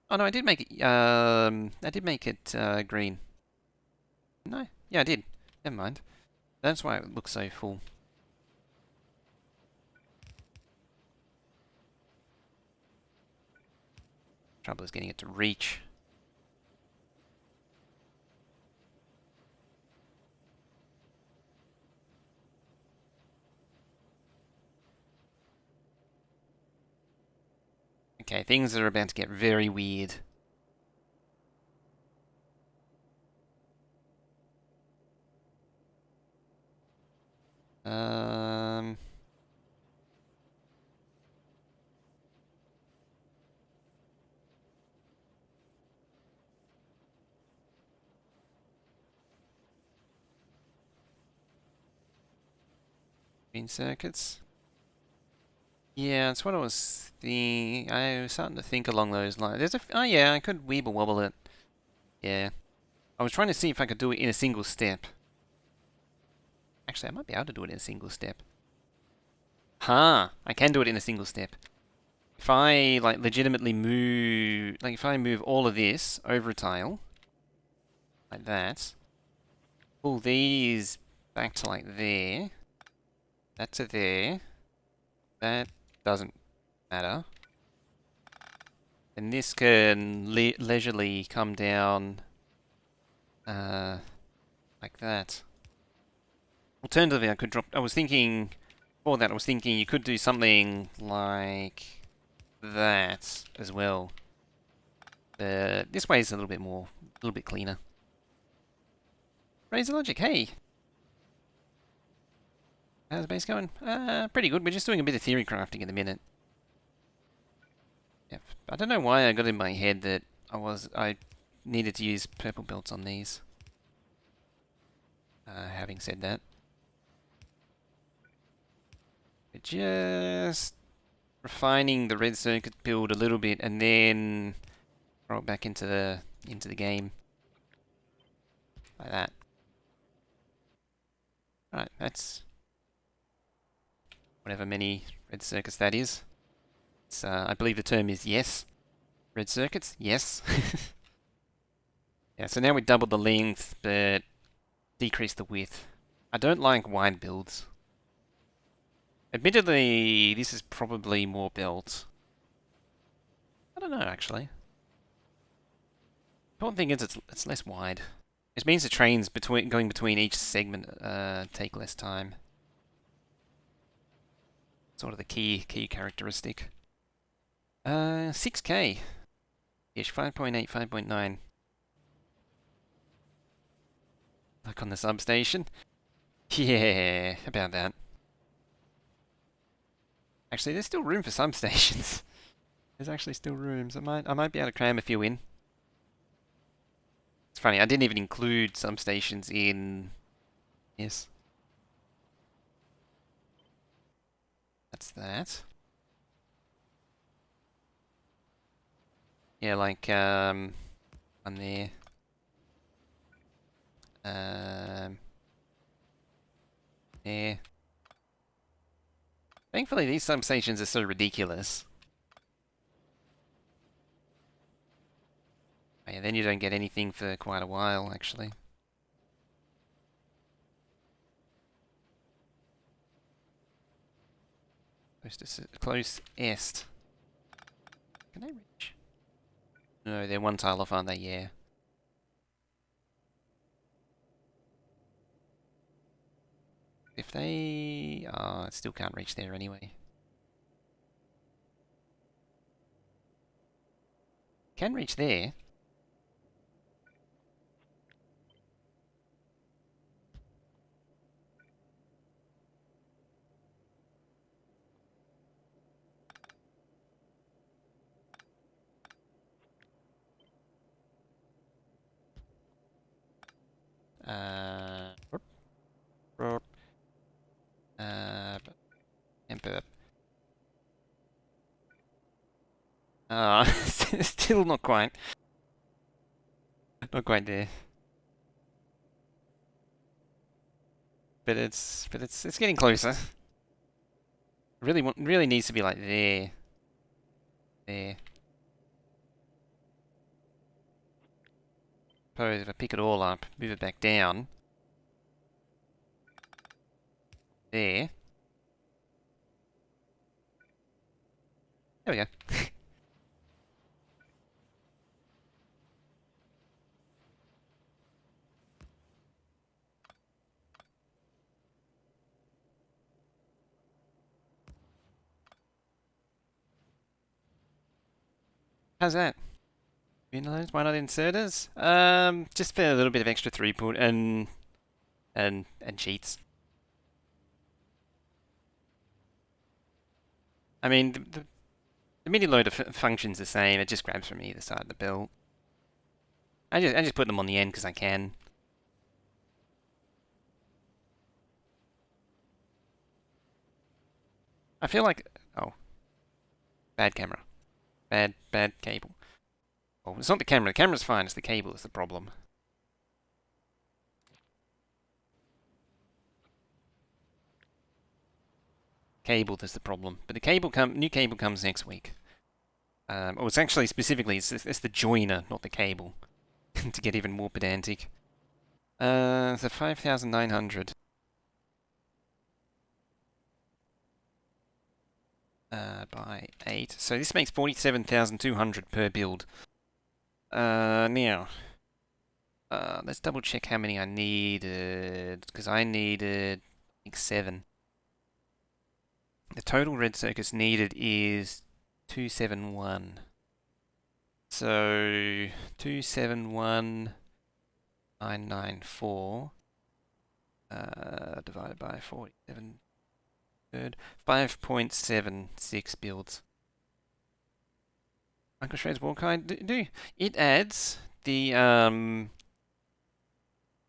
S1: Oh no, I did make it green. No? Yeah, I did. Never mind. That's why it looks so full. Trouble is getting it to reach. Okay, things are about to get very weird. Green circuits. Yeah, that's what I was thinking. I was starting to think along those lines. Oh yeah, I could weeble wobble it. Yeah. I was trying to see if I could do it in a single step. Actually, I might be able to do it in a single step. Huh, I can do it in a single step. If I, like, legitimately move... Like, if I move all of this over a tile, like that, pull these back to, like, there, that to there, that doesn't matter. And this can leisurely come down, like that. Alternatively, I could drop... I was thinking... For that, I was thinking you could do something like that as well. This way is a little bit cleaner. Razor Logic, hey! How's the base going? Pretty good. We're just doing a bit of theory crafting at the minute. Yep. I don't know why I got in my head that I needed to use purple belts on these. Having said that. We're just refining the red circuit build a little bit, and then throw it back into the game like that. Right, that's whatever many red circuits that is. It's, I believe the term is yes. Red circuits, yes. Yeah, so now we doubled the length, but decreased the width. I don't like wide builds. Admittedly, this is probably more built. I don't know, actually. The important thing is it's less wide. It means the trains going between each segment take less time. Sort of the key characteristic. 6K. Ish, 5.8, 5.9. Like on the substation. Yeah, about that. Actually, there's still room for substations. There's actually still rooms. I might be able to cram a few in. It's funny, I didn't even include substations in. Yes. That's that. Yeah, like one there. There. Thankfully, these substations are so ridiculous. Oh, yeah, then you don't get anything for quite a while, actually. Close est. Can they reach? No, they're one tile off, aren't they? Yeah. If they... Oh, it still can't reach there anyway. Can reach there. Burp, burp, and burp. Still not quite. Not quite there. But it's getting closer. Really needs to be like there. There. Suppose if I pick it all up, move it back down. There. There we go. How's that? Inloads? Why not inserters? Just for a little bit of extra throughput and cheats. I mean, the mini loader function's the same. It just grabs from either side of the belt. I just put them on the end because I can. I feel like bad camera, bad cable. Oh, it's not the camera. The camera's fine. It's the cable that's the problem. Cable that's the problem. But the new cable comes next week. Oh, it's actually specifically it's the joiner, not the cable, to get even more pedantic. So 5,900. By 8. So this makes 47,200 per build. Now, let's double check how many I needed, because I needed, I think, 7. The total red circuits needed is 271. So 271,994 divided by 47 third, 5.76 builds. Microstrade's Warcry it adds the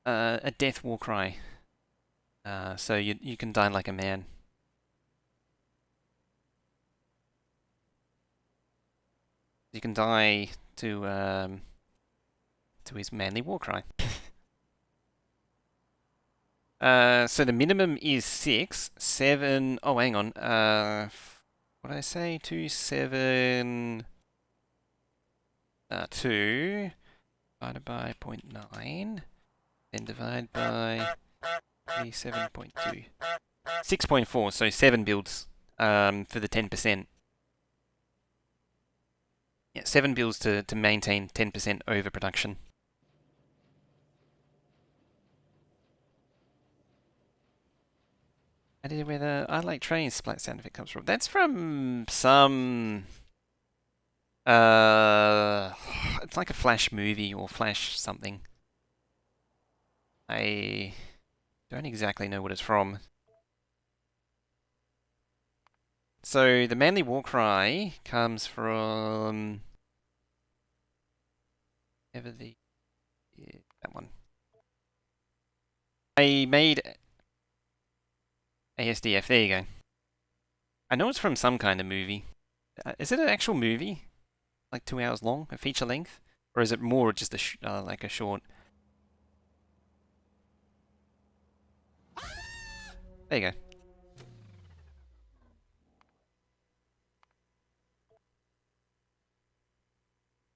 S1: a death Warcry. So you can die like a man. You can die to his manly war cry. So the minimum is 6, 7. Oh, hang on. What did I say? 2, 7, 2 divided by 0.9, then divide by 37.2. 6.4, so 7 builds for the 10%. Yeah, 7 builds to maintain 10% overproduction. I did where the I like trains splat sound effect comes from. That's from some it's like a Flash movie or Flash something. I don't exactly know what it's from. So the manly war cry comes from ever the that one. I made ASDF. There you go. I know it's from some kind of movie. Is it an actual movie? Like 2 hours long, a feature length, or is it more just a like a short? There you go.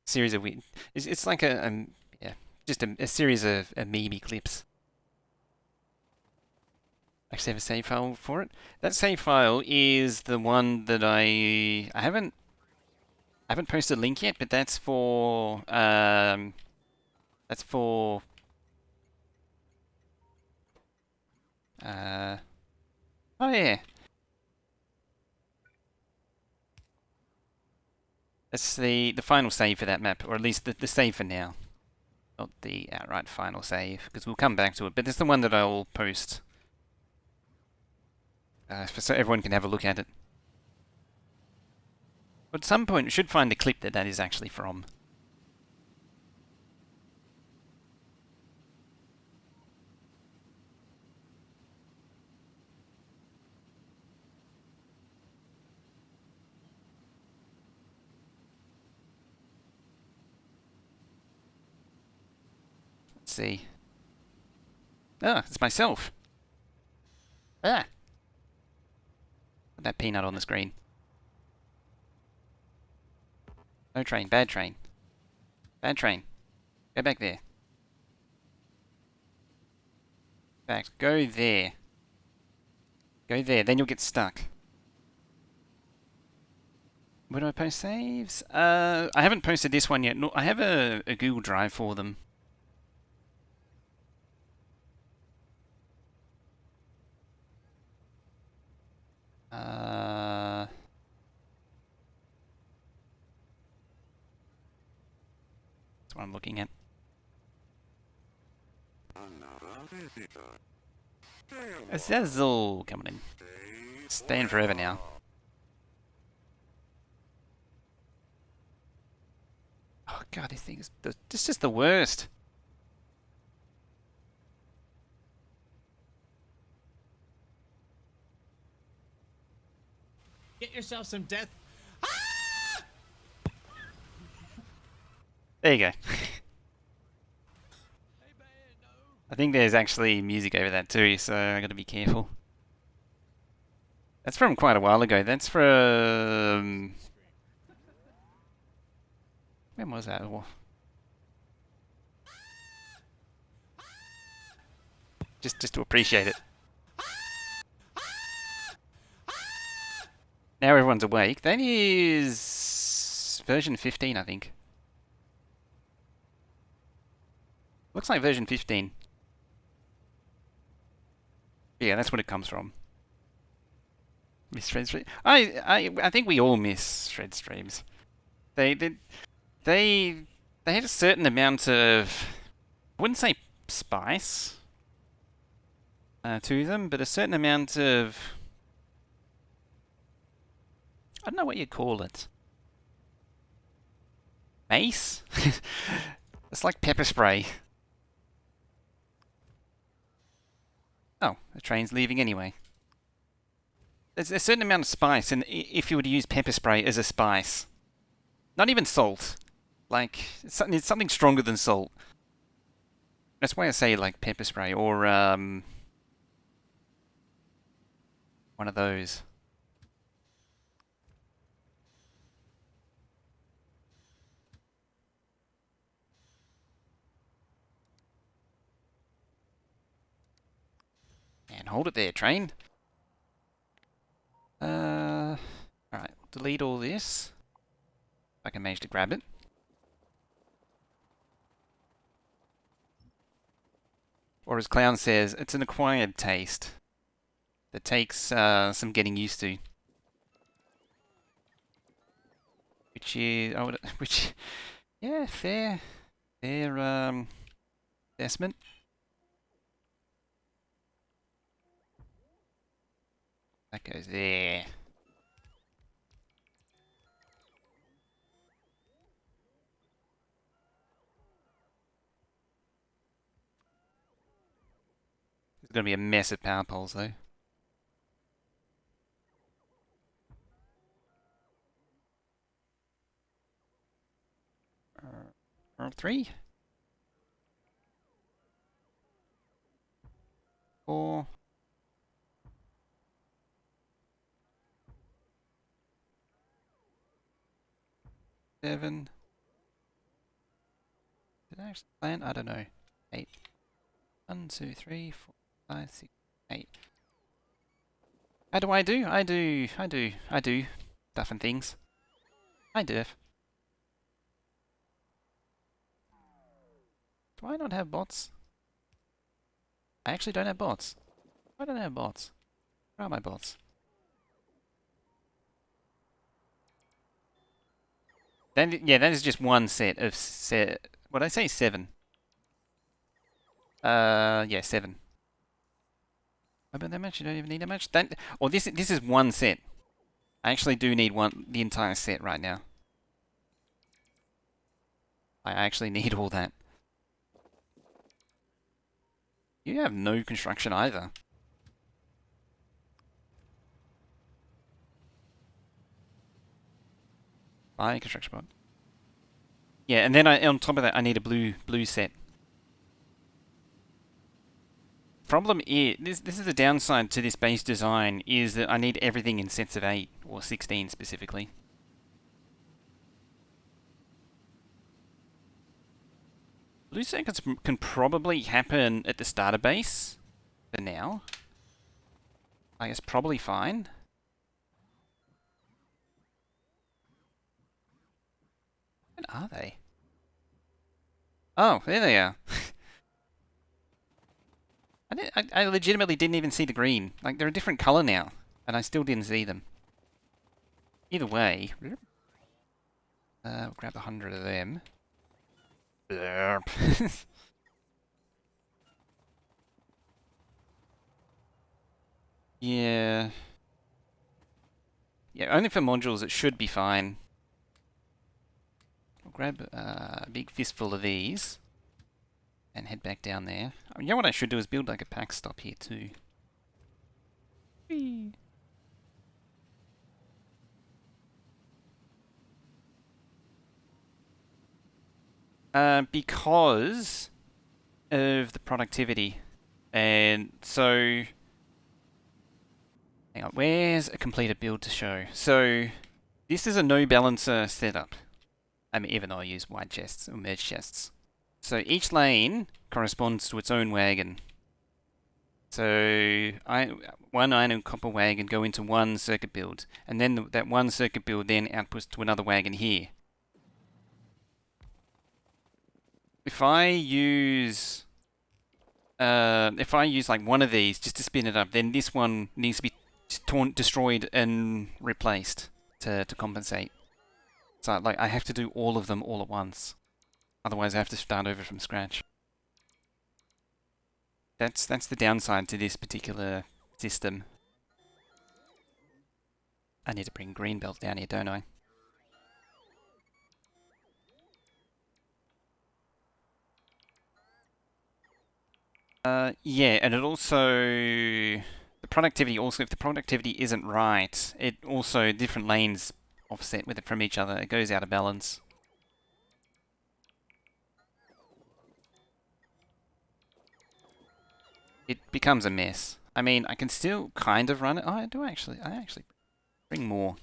S1: Series of it's like yeah, just a series of meme clips. Actually have a save file for it. That save file is the one that I haven't posted a link yet, but that's for oh yeah. That's the final save for that map, or at least the save for now. Not the outright final save, because we'll come back to it, but it's the one that I'll post. So everyone can have a look at it. But at some point, we should find the clip that is actually from. Let's see. Ah, it's myself. Ah. Put that peanut on the screen. No train, bad train. Bad train. Go back there. Back. Go there. Go there, then you'll get stuck. Where do I post saves? I haven't posted this one yet. No, I have a Google Drive for them. That's what I'm looking at. Azazel coming in. Staying forever now. Oh god, this thing is just the worst.
S2: Get yourself some death.
S1: There you go. I think there's actually music over that too, so I gotta be careful. That's from quite a while ago. That's from... when was that? Just to appreciate it. Now everyone's awake. That is version 15, I think. Looks like version 15. Yeah, that's what it comes from. Miss Shred Stream. I think we all miss Shred Streams. They had a certain amount of, I wouldn't say spice to them, but a certain amount of, I don't know what you call it. Mace? It's like pepper spray. Oh, the train's leaving anyway. There's a certain amount of spice, and if you were to use pepper spray as a spice, Not even salt. Like, it's something stronger than salt. That's why I say, like, pepper spray or, one of those. And hold it there, train. Alright, delete all this. If I can manage to grab it. Or as Clown says, it's an acquired taste that takes some getting used to. Which is, which, yeah, fair assessment. That goes there. There's going to be a mess of power poles though. Three, 4, 7. Did I actually plan? I don't know. 8. 1, 2, 3, 4, 5, 6, 8. How do I do? I do stuff and things. I do. Do I not have bots? I actually don't have bots. Why don't I have bots? Where are my bots? Then, yeah, that is just one set of what did I say? 7. Yeah, 7. About that much? You don't even need that much. Or this is one set. I actually do need the entire set right now. I actually need all that. You have no construction either. Buy a construction bot. Yeah, and then on top of that, I need a blue set. Problem is, this is the downside to this base design, is that I need everything in sets of 8, or 16 specifically. Blue circuits can probably happen at the starter base for now. I guess probably fine. What are they? Oh, there they are. I legitimately didn't even see the green. Like, they're a different color now, and I still didn't see them. Either way, we'll grab 100 of them. Yeah. Yeah, only for modules it should be fine. I'll grab a big fistful of these and head back down there. You know what I should do is build like a pack stop here too. Whee. Because of the productivity. And so, hang on, where's a completed build to show? So, this is a no balancer setup. I mean, even though I use wide chests or merge chests. So each lane corresponds to its own wagon. So one iron and copper wagon go into one circuit build, and then that one circuit build then outputs to another wagon here. If I use like one of these just to spin it up, then this one needs to be destroyed and replaced to compensate. So like I have to do all of them all at once. Otherwise I have to start over from scratch. That's the downside to this particular system. I need to bring green belts down here, don't I? Yeah, and it also the productivity also, if the productivity isn't right, it also different lanes offset with it from each other. It goes out of balance. It becomes a mess. I mean, I can still kind of run it. Oh, I actually bring more.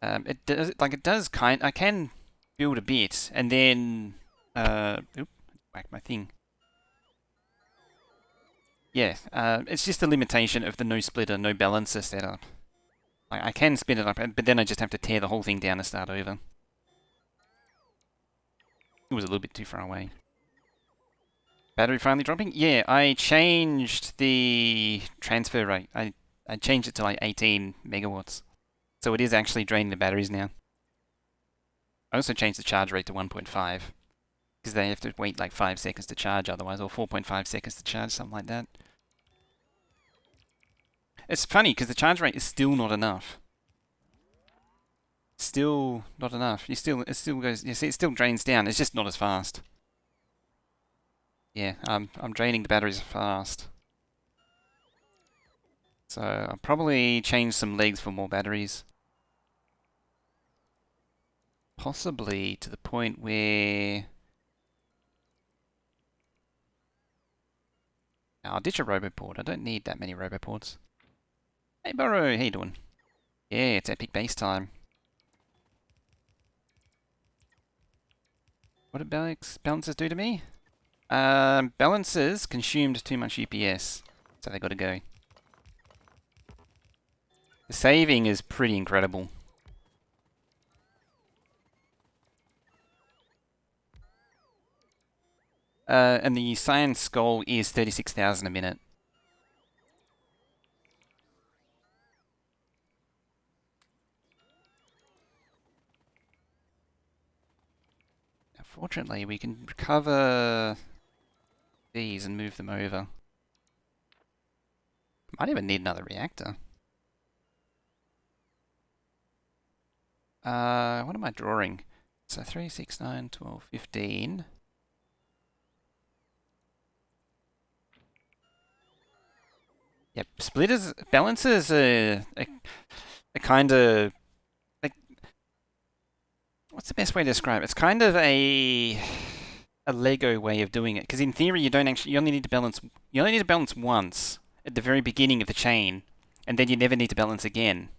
S1: It does, like it does I can build a bit, and then, oop, whack my thing. Yeah, it's just a limitation of the no splitter, no balancer setup. Like, I can spin it up, but then I just have to tear the whole thing down and start over. It was a little bit too far away. Battery finally dropping? Yeah, I changed the transfer rate. I changed it to like 18 megawatts. So it is actually draining the batteries now. I also changed the charge rate to 1.5 because they have to wait like 5 seconds to charge otherwise, or 4.5 seconds to charge, something like that. It's funny because the charge rate is still not enough. Still not enough. It still goes. You see, it still drains down. It's just not as fast. Yeah, I'm draining the batteries fast. So I'll probably change some legs for more batteries. Possibly to the point where I'll ditch a roboport. I don't need that many roboports. Hey Burrow, how you doing? Yeah, it's epic base time. What did balancers do to me? Balancers consumed too much UPS, so they gotta go. The saving is pretty incredible. And the Cyan Skull is 36,000 a minute. Now, fortunately, we can recover these and move them over. Might even need another reactor. What am I drawing? So 3, 6, 9, 12, 15. Yep, splitters, balancers are kind of, like, what's the best way to describe it? It's kind of a Lego way of doing it. Because in theory, you only need to balance once at the very beginning of the chain, and then you never need to balance again.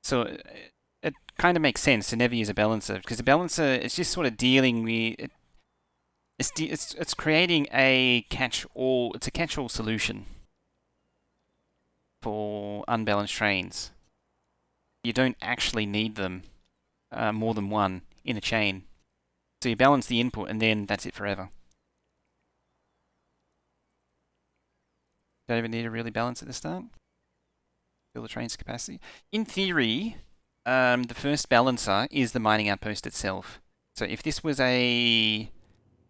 S1: So it kind of makes sense to never use a balancer, because a balancer is just sort of dealing with it's creating a catch-all. It's a catch-all solution for unbalanced trains. You don't actually need them more than one in a chain. So you balance the input, and then that's it forever. Don't even need to really balance at the start. Fill the train's capacity. In theory, the first balancer is the mining outpost itself. So if this was a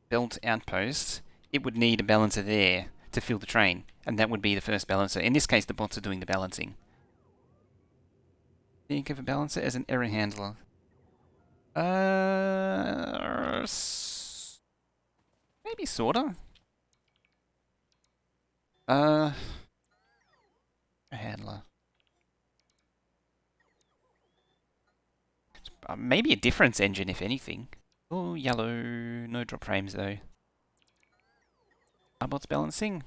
S1: belt outpost, it would need a balancer there to fill the train, and that would be the first balancer. In this case, the bots are doing the balancing. Think of a balancer as an error handler. Maybe sorta. A handler. Maybe a difference engine, if anything. Oh, yellow. No drop frames, though. Are bots balancing?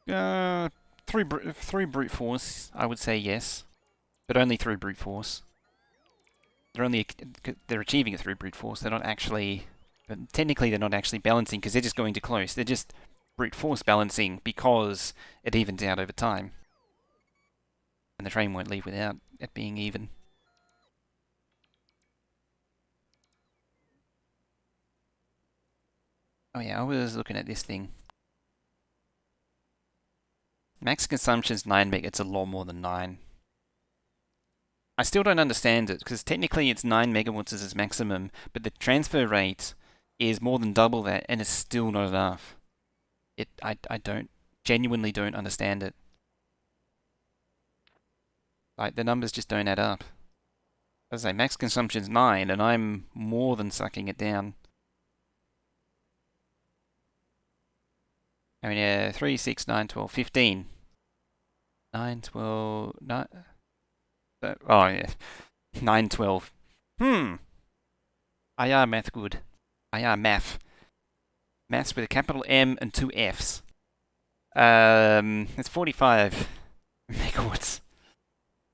S1: Three brute force, I would say yes. But only through brute force. They're achieving it through brute force. They're not actually... Technically, they're not actually balancing, because they're just going too close. They're just brute force balancing because it evens out over time. And the train won't leave without it being even. Oh yeah, I was looking at this thing. Max consumption's 9 meg. It's a lot more than 9. I still don't understand it, because technically it's 9 megawatts as its maximum, but the transfer rate is more than double that, and it's still not enough. I genuinely don't understand it. Like, the numbers just don't add up. As I say, max consumption's 9, and I'm more than sucking it down. I mean, 3, 6, 9, 12, 15. 9, 12, 9... Oh, yeah. 912. IR math good. IR math. Maths with a capital M and two Fs. It's 45 megawatts.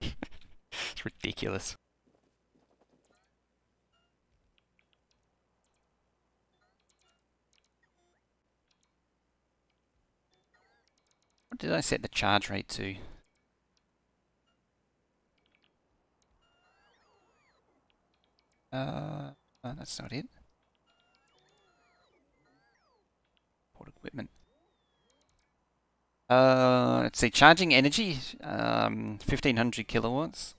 S1: It's ridiculous. What did I set the charge rate to? Oh, that's not it. Port equipment. Let's see, charging energy, 1500 kilowatts.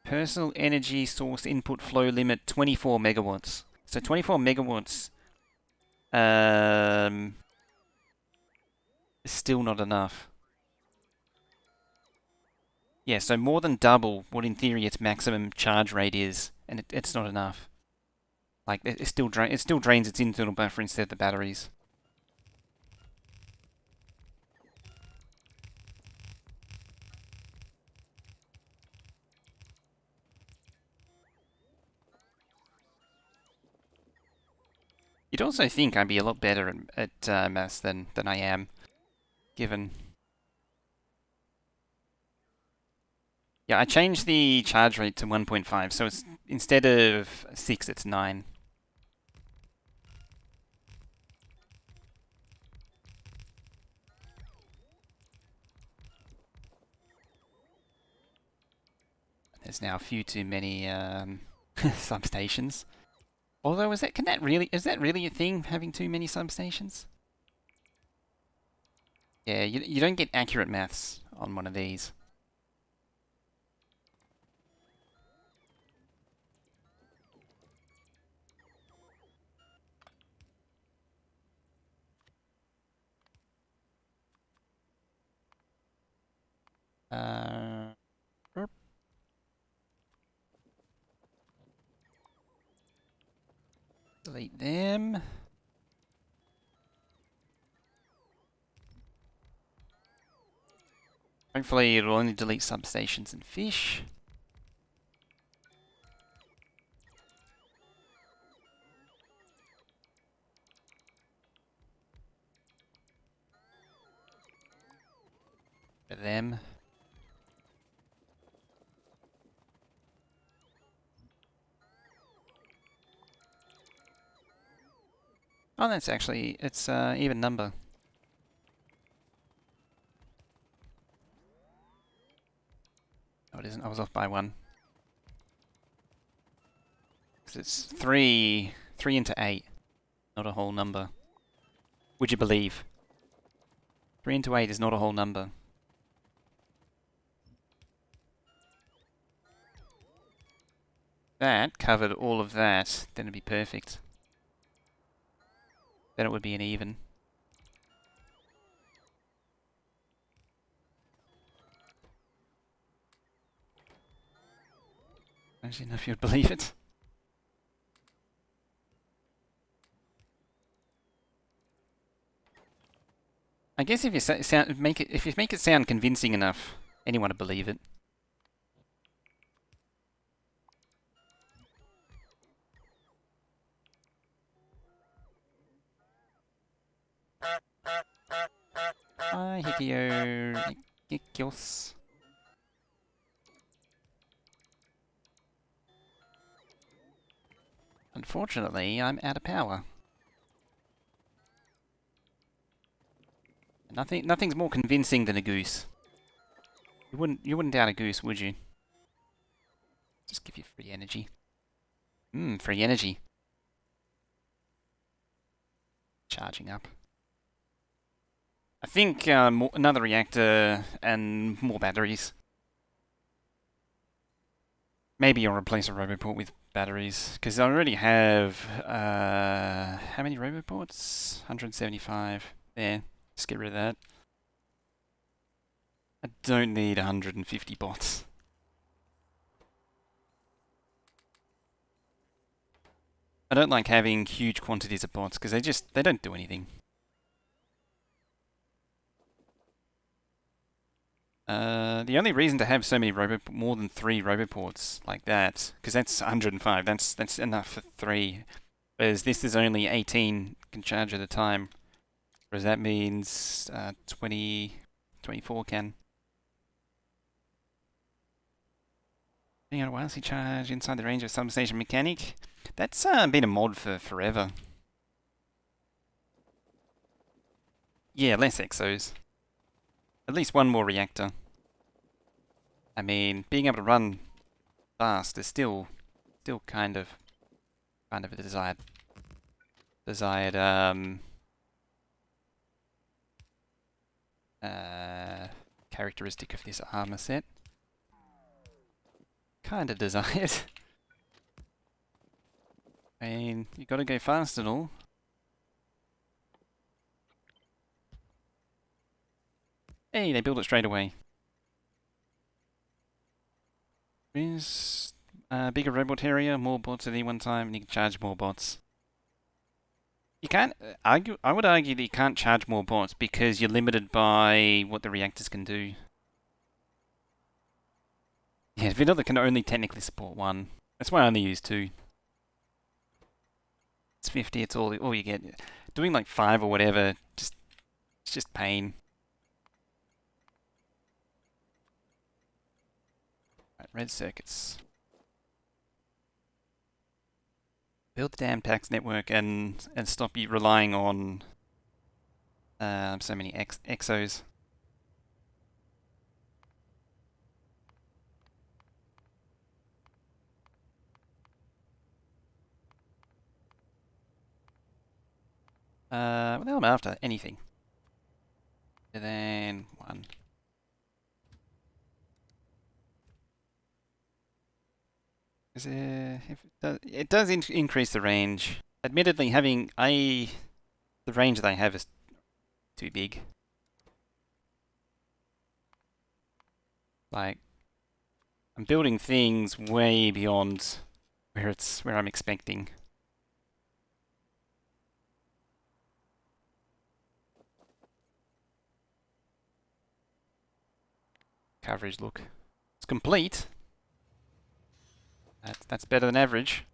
S1: Personal energy source input flow limit, 24 megawatts. So 24 megawatts, is still not enough. Yeah, so more than double what in theory its maximum charge rate is, and it's not enough. Like, it still drains its internal buffer instead of the batteries. You'd also think I'd be a lot better at maths than I am, given... Yeah, I changed the charge rate to 1.5, so it's instead of 6, it's 9. There's now a few too many substations. Although, is that really a thing, having too many substations? Yeah, you don't get accurate maths on one of these. Burp. Delete them. Hopefully it'll only delete substations and fish. For them. Oh, that's actually, it's even number. No, it isn't. I was off by 1. Because it's 3 into 8, not a whole number. Would you believe? 3 into 8 is not a whole number. That covered all of that, then it'd be perfect. Then it would be an even. I don't know if you'd believe it. I guess if you make it sound convincing enough, anyone would believe it. Hi, Hikio. Hikios. Unfortunately, I'm out of power. Nothing's more convincing than a goose. You wouldn't doubt a goose, would you? Just give you free energy. Free energy. Charging up. I think another reactor and more batteries. Maybe I'll replace a roboport with batteries, because I already have, how many roboports? 175. There, just get rid of that. I don't need 150 bots. I don't like having huge quantities of bots, because they don't do anything. The only reason to have so many more than 3 roboports like that, because that's 105, that's enough for 3. Whereas this is only 18 can charge at a time. Whereas that means 24 can. Being able to wirelessly charge inside the range of substation mechanic. That's been a mod for forever. Yeah, less exos. At least one more reactor. I mean, being able to run fast is still kind of a desired characteristic of this armor set. Kind of desired. I mean, you got to go fast and all. Hey, they build it straight away. Is bigger robot area, more bots at any one time, and you can charge more bots. You can't argue. I would argue that you can't charge more bots because you're limited by what the reactors can do. Yeah, vanilla can only technically support 1. That's why I only use 2. It's 50. It's all you get. Doing like 5 or whatever, it's just pain. Right, red circuits. Build the damn tax network and stop you relying on so many exos. Well, I'm after anything. And then 1. Is if it does increase the range. Admittedly, the range that I have is too big. Like, I'm building things way beyond where I'm expecting. Coverage, look. It's complete. That's better than average.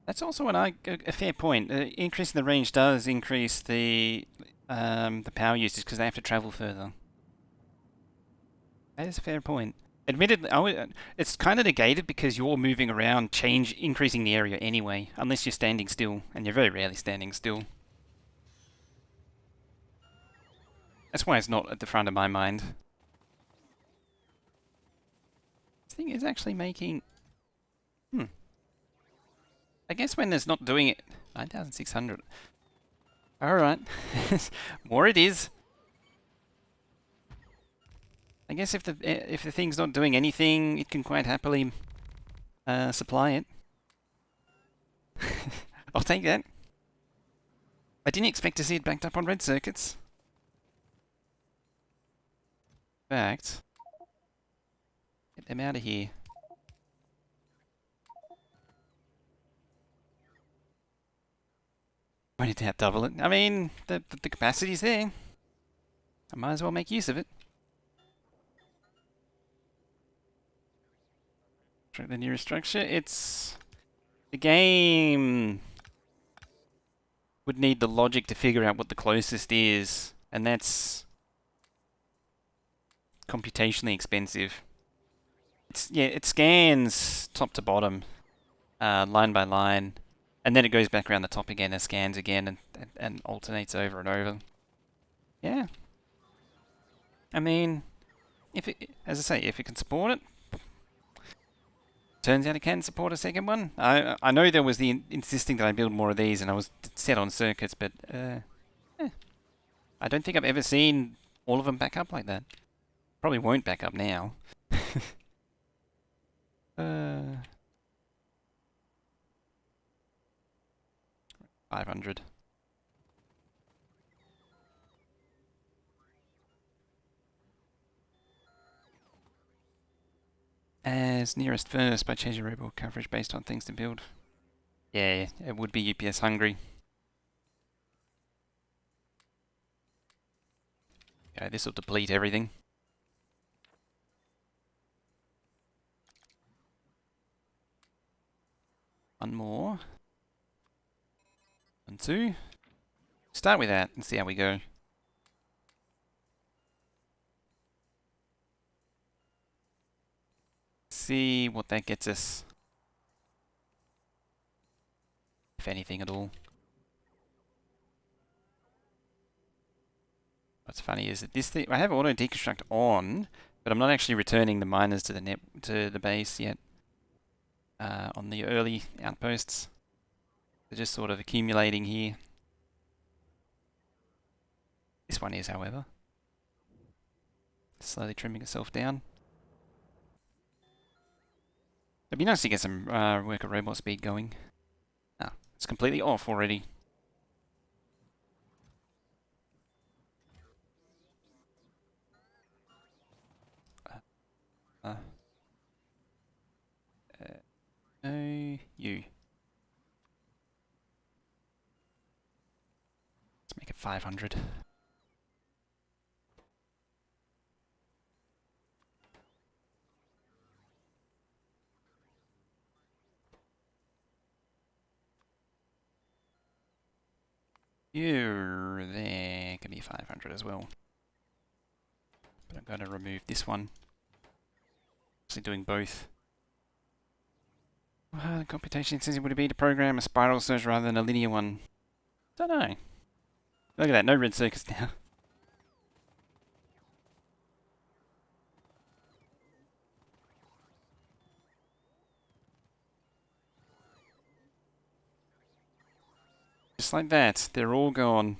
S1: That's also a fair point. Increasing the range does increase the power usage because they have to travel further. That is a fair point. Admittedly, it's kind of negated because you're moving around, increasing the area anyway, unless you're standing still, and you're very rarely standing still. That's why it's not at the front of my mind. This thing is actually making... I guess when there's not doing it... 9,600. Alright. More it is. I guess if the thing's not doing anything, it can quite happily supply it. I'll take that. I didn't expect to see it backed up on red circuits. In fact, get them out of here. Why did that double it? I mean, the capacity's there. I might as well make use of it. Track the nearest structure. It's... The game would need the logic to figure out what the closest is, and that's computationally expensive. It scans top to bottom, line by line, and then it goes back around the top again and scans again and alternates over and over. Yeah. I mean, as I say, if it can support it, turns out it can support a second one. I know there was the insisting that I build more of these, and I was set on circuits, but I don't think I've ever seen all of them back up like that. Probably won't back up now. 500. as nearest first by changing robot coverage based on things to build. Yeah, it would be UPS hungry. Okay, this will deplete everything. One more. 1, 2. Start with that and see how we go. See what that gets us. If anything at all. What's funny is that this thing, I have auto deconstruct on, but I'm not actually returning the miners to the base yet. On the early outposts. They're just sort of accumulating here. This one is, however. Slowly trimming itself down. It'd be nice to get some worker robot speed going. Ah, it's completely off already. Uh, no, you. Let's make it 500. You're there. Can be 500 as well. But I'm going to remove this one. Actually doing both. The computation says it would be to program a spiral search rather than a linear one. Don't know. Look at that, no red circuits now. Just like that, they're all gone.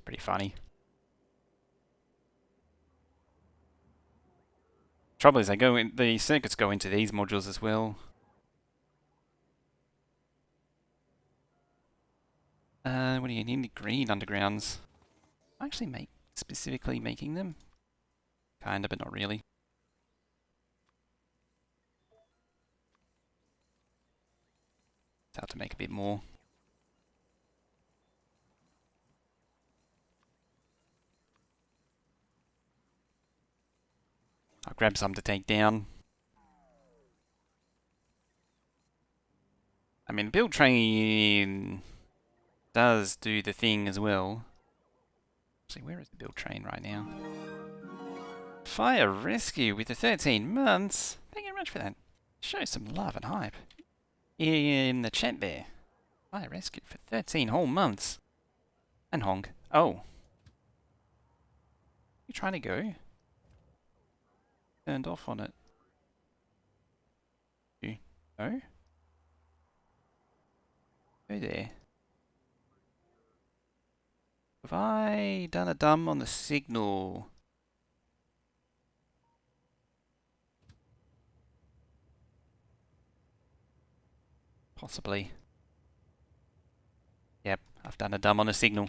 S1: Pretty funny. Trouble is, the circuits go into these modules as well. What do you need? Green undergrounds. Actually specifically making them? Kinda, but not really. It's hard to make a bit more. I'll grab some to take down. I mean, build train does do the thing as well. Actually, where is the build train right now? Fire rescue with the 13 months. Thank you very much for that. Show some love and hype in the chat there. Fire rescue for 13 whole months. And honk. Oh. You trying to go? Turned off on it. You go? Go there. Have I done a dumb on the signal? Possibly. Yep, I've done a dumb on a signal.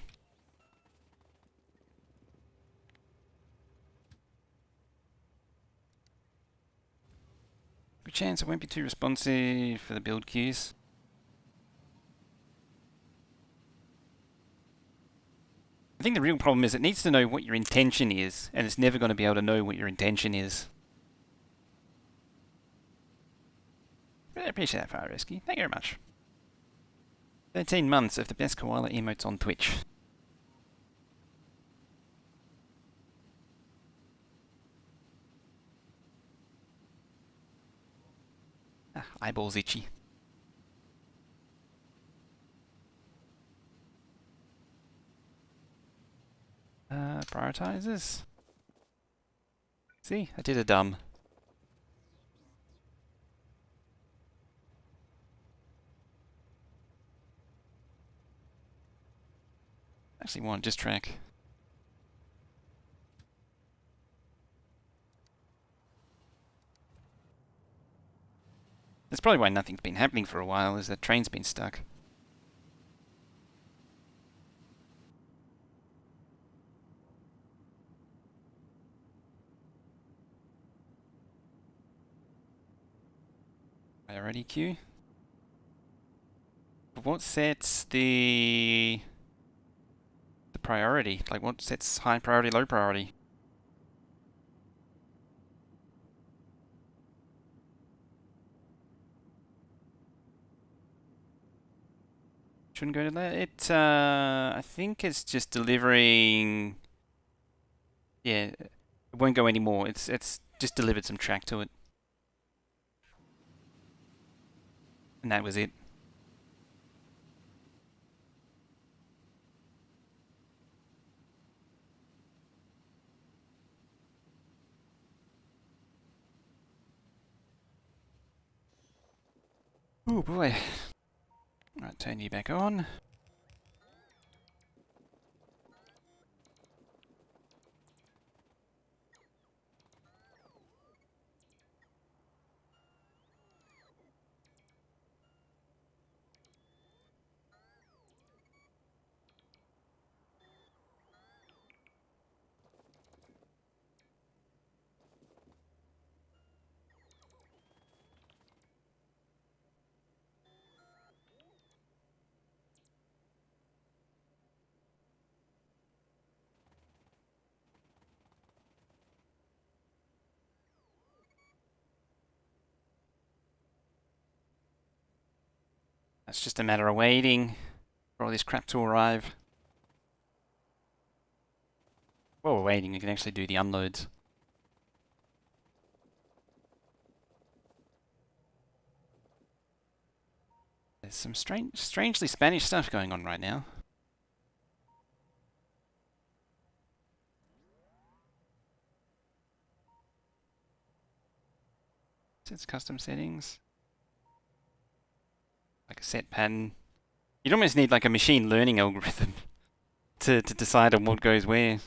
S1: Good chance it won't be too responsive for the build queues. I think the real problem is it needs to know what your intention is, and it's never going to be able to know what your intention is. Really appreciate that, Fire Rescue. Thank you very much. 13 months of the best koala emotes on Twitch. Ah, eyeballs itchy. Prioritizers. See, I did a dumb. Actually want just track. That's probably why nothing's been happening for a while, is that train's been stuck. Priority queue. But what sets the priority? Like what sets high priority, low priority? Shouldn't go to that. I think it's just delivering. Yeah, it won't go anymore. It's just delivered some track to it, and that was it. Oh boy. Right, turn you back on. It's just a matter of waiting for all this crap to arrive. While we're waiting, we can actually do the unloads. There's some strangely Spanish stuff going on right now. Sets custom settings. Like a set pattern. You'd almost need like a machine learning algorithm to decide on what goes where.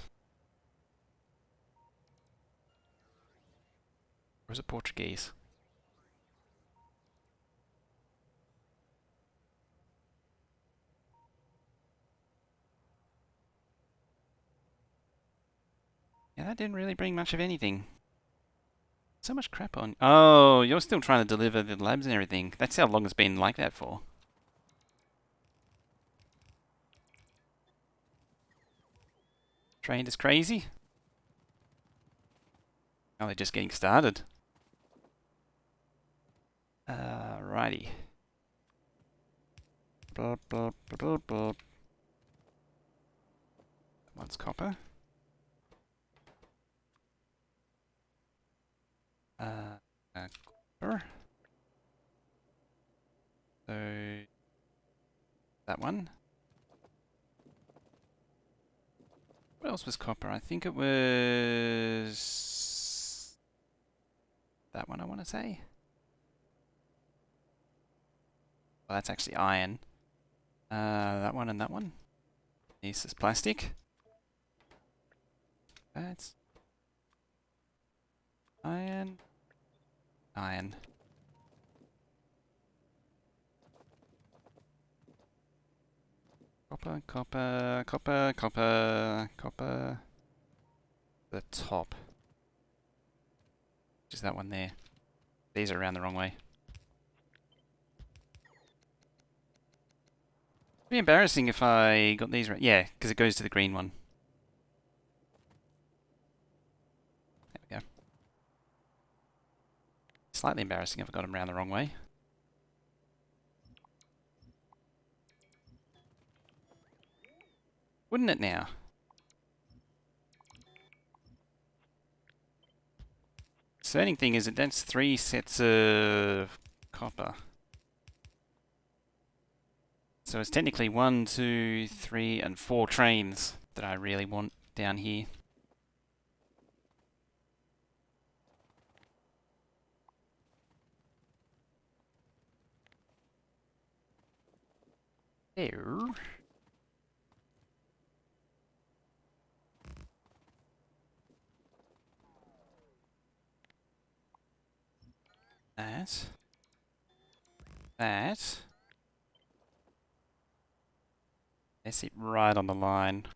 S1: Or is it Portuguese? Yeah, that didn't really bring much of anything. So much crap on. Oh, you're still trying to deliver the labs and everything. That's how long it's been like that for. Trained is crazy. Oh, they're just getting started. Righty. Blah, blah, blah, blah, blah. That one's copper. Copper. So that one. What else was copper? I think it was that one, I want to say. Well, that's actually iron. That one and that one. This is plastic. That's iron. Iron. Copper, copper, copper, copper, copper. The top. Just that one there. These are around the wrong way. It'd be embarrassing if I got these right. Yeah, because it goes to the green one. There we go. Slightly embarrassing if I got them around the wrong way. Wouldn't it now? Concerning thing is that that's 3 sets of copper. So it's technically 1, 2, 3, and 4 trains that I really want down here. There. That. That. That's it right on the line.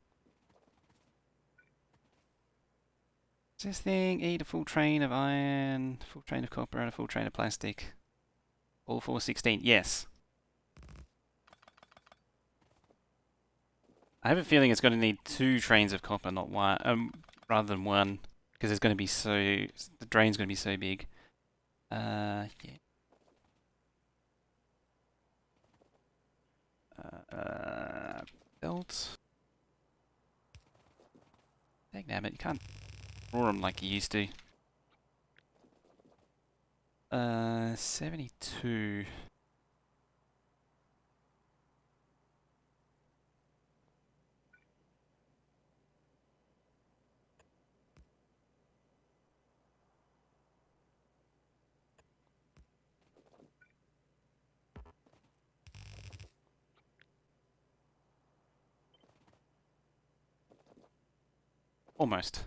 S1: What's this thing? Eat a full train of iron, full train of copper, and a full train of plastic. All 416, yes. I have a feeling it's going to need 2 trains of copper, not one, rather than 1, because it's going to be so, the drain's going to be so big. Yeah. Belt. Dagnabbit, you can't draw them like you used to. 72. Almost.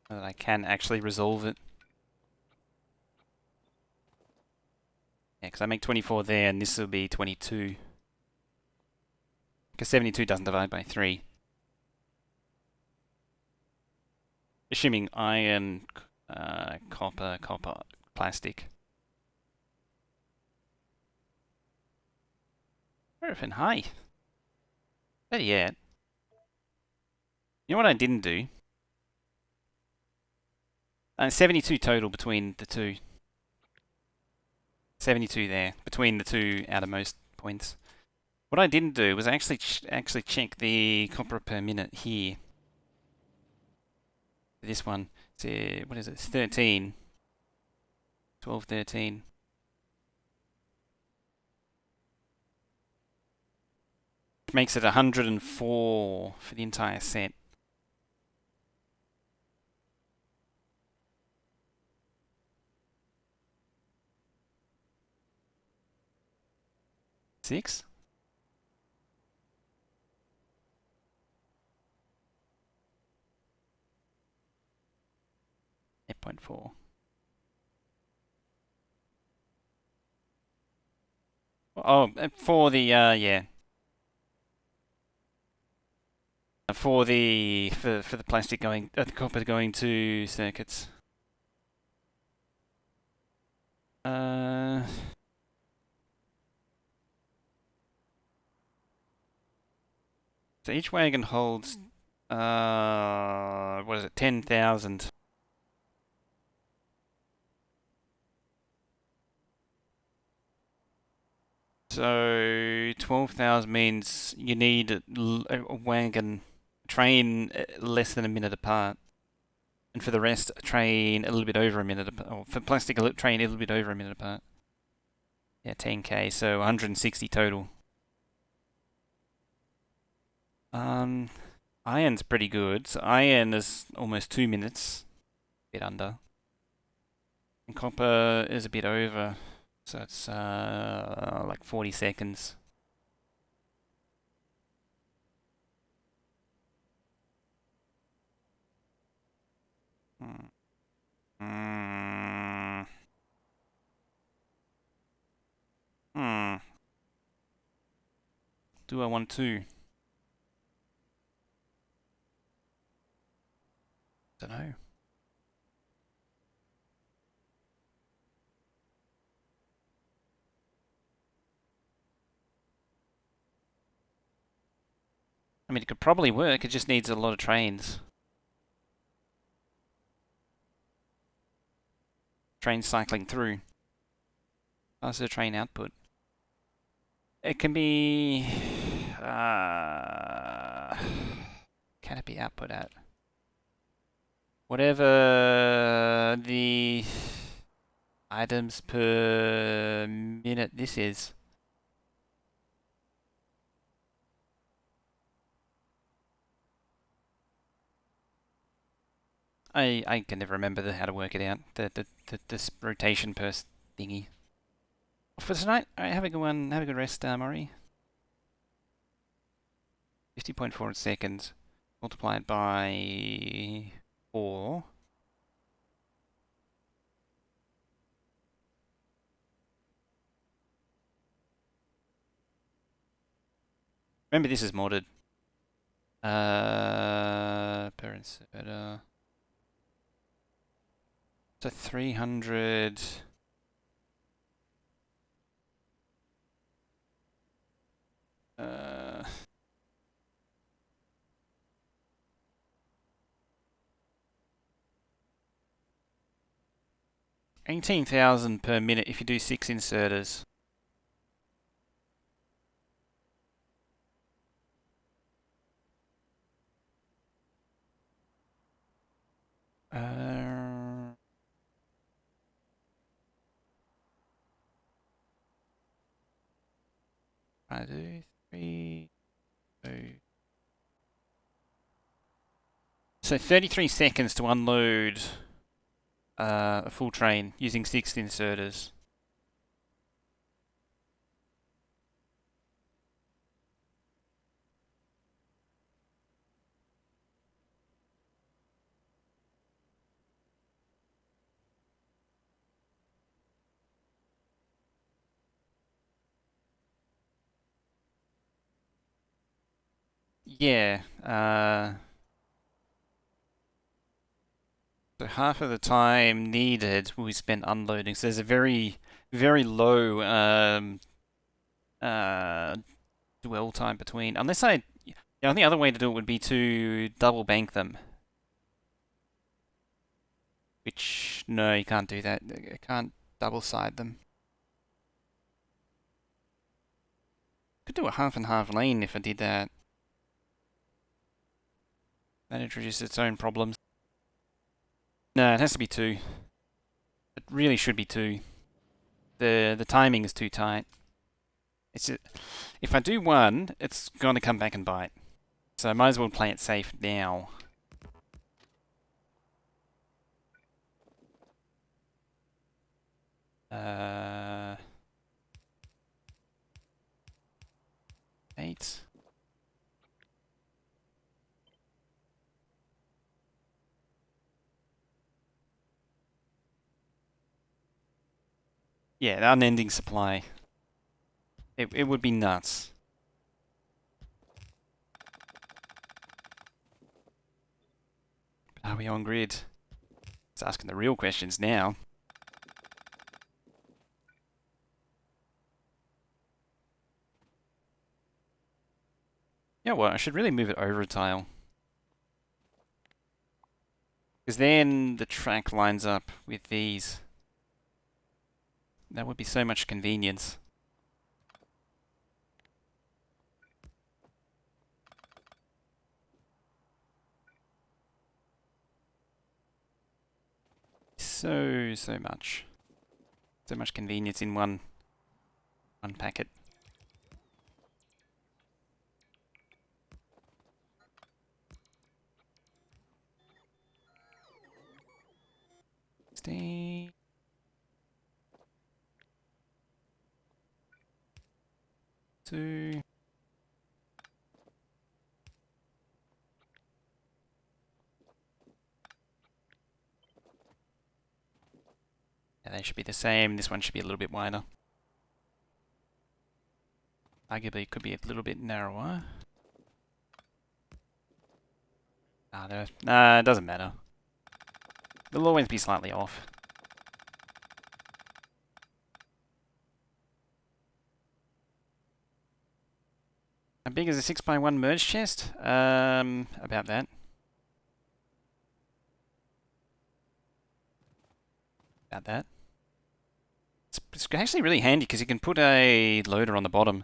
S1: So that I can actually resolve it. Yeah, because I make 24 there, and this will be 22. Because 72 doesn't divide by 3. Assuming iron, copper, plastic. Paraffin, hi. Better yet. You know what I didn't do? 72 total between the two. 72 there, between the two outermost points. What I didn't do was actually check the copper per minute here. This one, what is it? It's 13. 12, 13. Which makes it 104 for the entire set. Six? 8.4. Oh, for the, yeah. For the plastic going, the copper going to circuits. So each wagon holds, what is it, 10,000. So 12,000 means you need a wagon, train less than a minute apart. And for the rest, a train a little bit over a minute apart. Or for plastic, a train a little bit over a minute apart. Yeah, 10k, so 160 total. Iron's pretty good. So iron is almost 2 minutes. A bit under. And copper is a bit over. So it's like 40 seconds. Hmm. Mm. Hmm. Do I want to? Don't know. I mean, it could probably work. It just needs a lot of trains. Trains cycling through. Faster train output. It can be... can it be output at? Whatever the items per minute this is. I can never remember how to work it out. This rotation per thingy. For tonight, alright, have a good one. Have a good rest, Maury. 50.4 seconds multiplied by 4. Remember, this is modded. inserter. So 300. 18,000 per minute if you do 6 inserters. I do 3, 2. So 33 seconds to unload a full train using 6 inserters. Yeah. So half of the time needed will be spent unloading. So there's a very, very low uh, dwell time between. Unless the only other way to do it would be to double bank them. Which, no, you can't do that. You can't double side them. Could do a half and half lane if I did that. That introduces its own problems. No, it has to be 2. It really should be 2. The timing is too tight. It's just, if I do 1, it's going to come back and bite. So I might as well play it safe now. Uh, 8. Yeah, the unending supply. It would be nuts. But are we on grid? It's asking the real questions now. Yeah, well, I should really move it over a tile. Because then the track lines up with these. That would be so much convenience. So much. So much convenience in one packet. Stay. Two. Yeah, they should be the same. This one should be a little bit wider. Arguably, it could be a little bit narrower. Nah, it doesn't matter. It'll always be slightly off. How big is a 6x1 merge chest? About that. About that. It's actually really handy because you can put a loader on the bottom.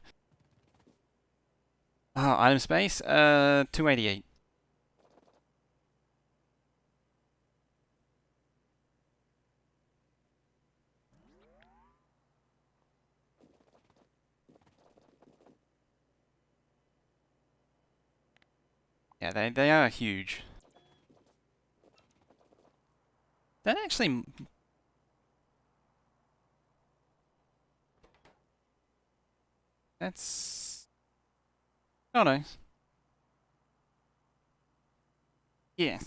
S1: Oh, item space? 288. Yeah, they are huge. That actually... That's... Oh no. Yeah.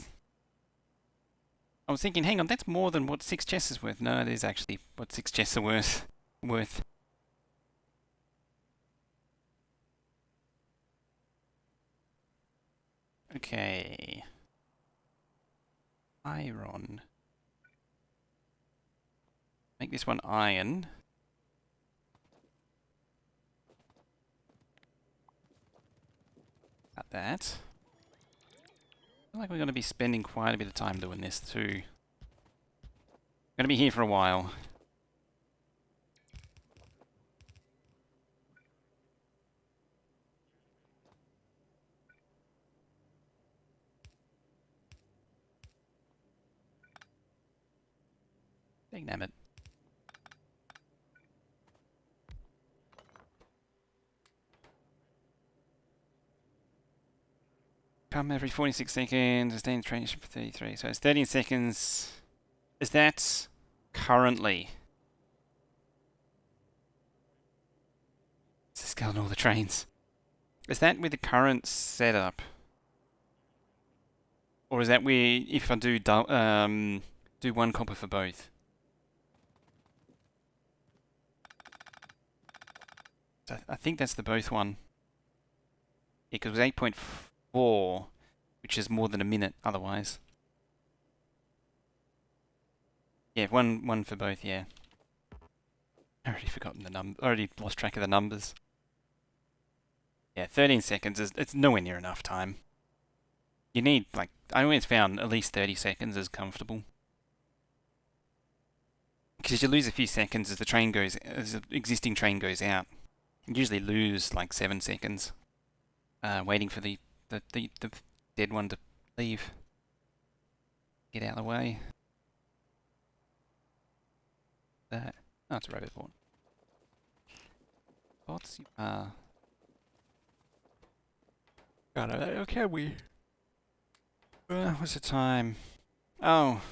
S1: I was thinking, hang on, that's more than what 6 chests is worth. No, it is actually what 6 chests are worth. Okay. iron. Make this one iron. Cut that. I feel like we're going to be spending quite a bit of time doing this too. Going to be here for a while. Damn it. Come every 46 seconds, sustain transition for 33. So it's 13 seconds. Is that currently? It's just killing all the trains. Is that with the current setup? Or is that where if I do one copper for both? So I think that's the both one. Yeah, because it was 8.4, which is more than a minute otherwise. Yeah, one for both, yeah. I already forgotten the number. Already lost track of the numbers. Yeah, 13 seconds it's nowhere near enough time. You need, like, I always found at least 30 seconds is comfortable. Because you lose a few seconds as the existing train goes out. You usually lose like 7 seconds. Waiting for the dead one to leave. Get out of the way. That. Oh, it's a robot bot. Bots, you are. God, how can we? What's the time? Oh,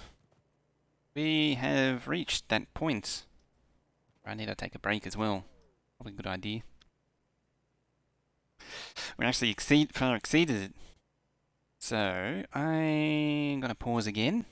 S1: we have reached that point. I need to take a break as well. Probably a good idea. We actually far exceeded it. So I'm gonna pause again.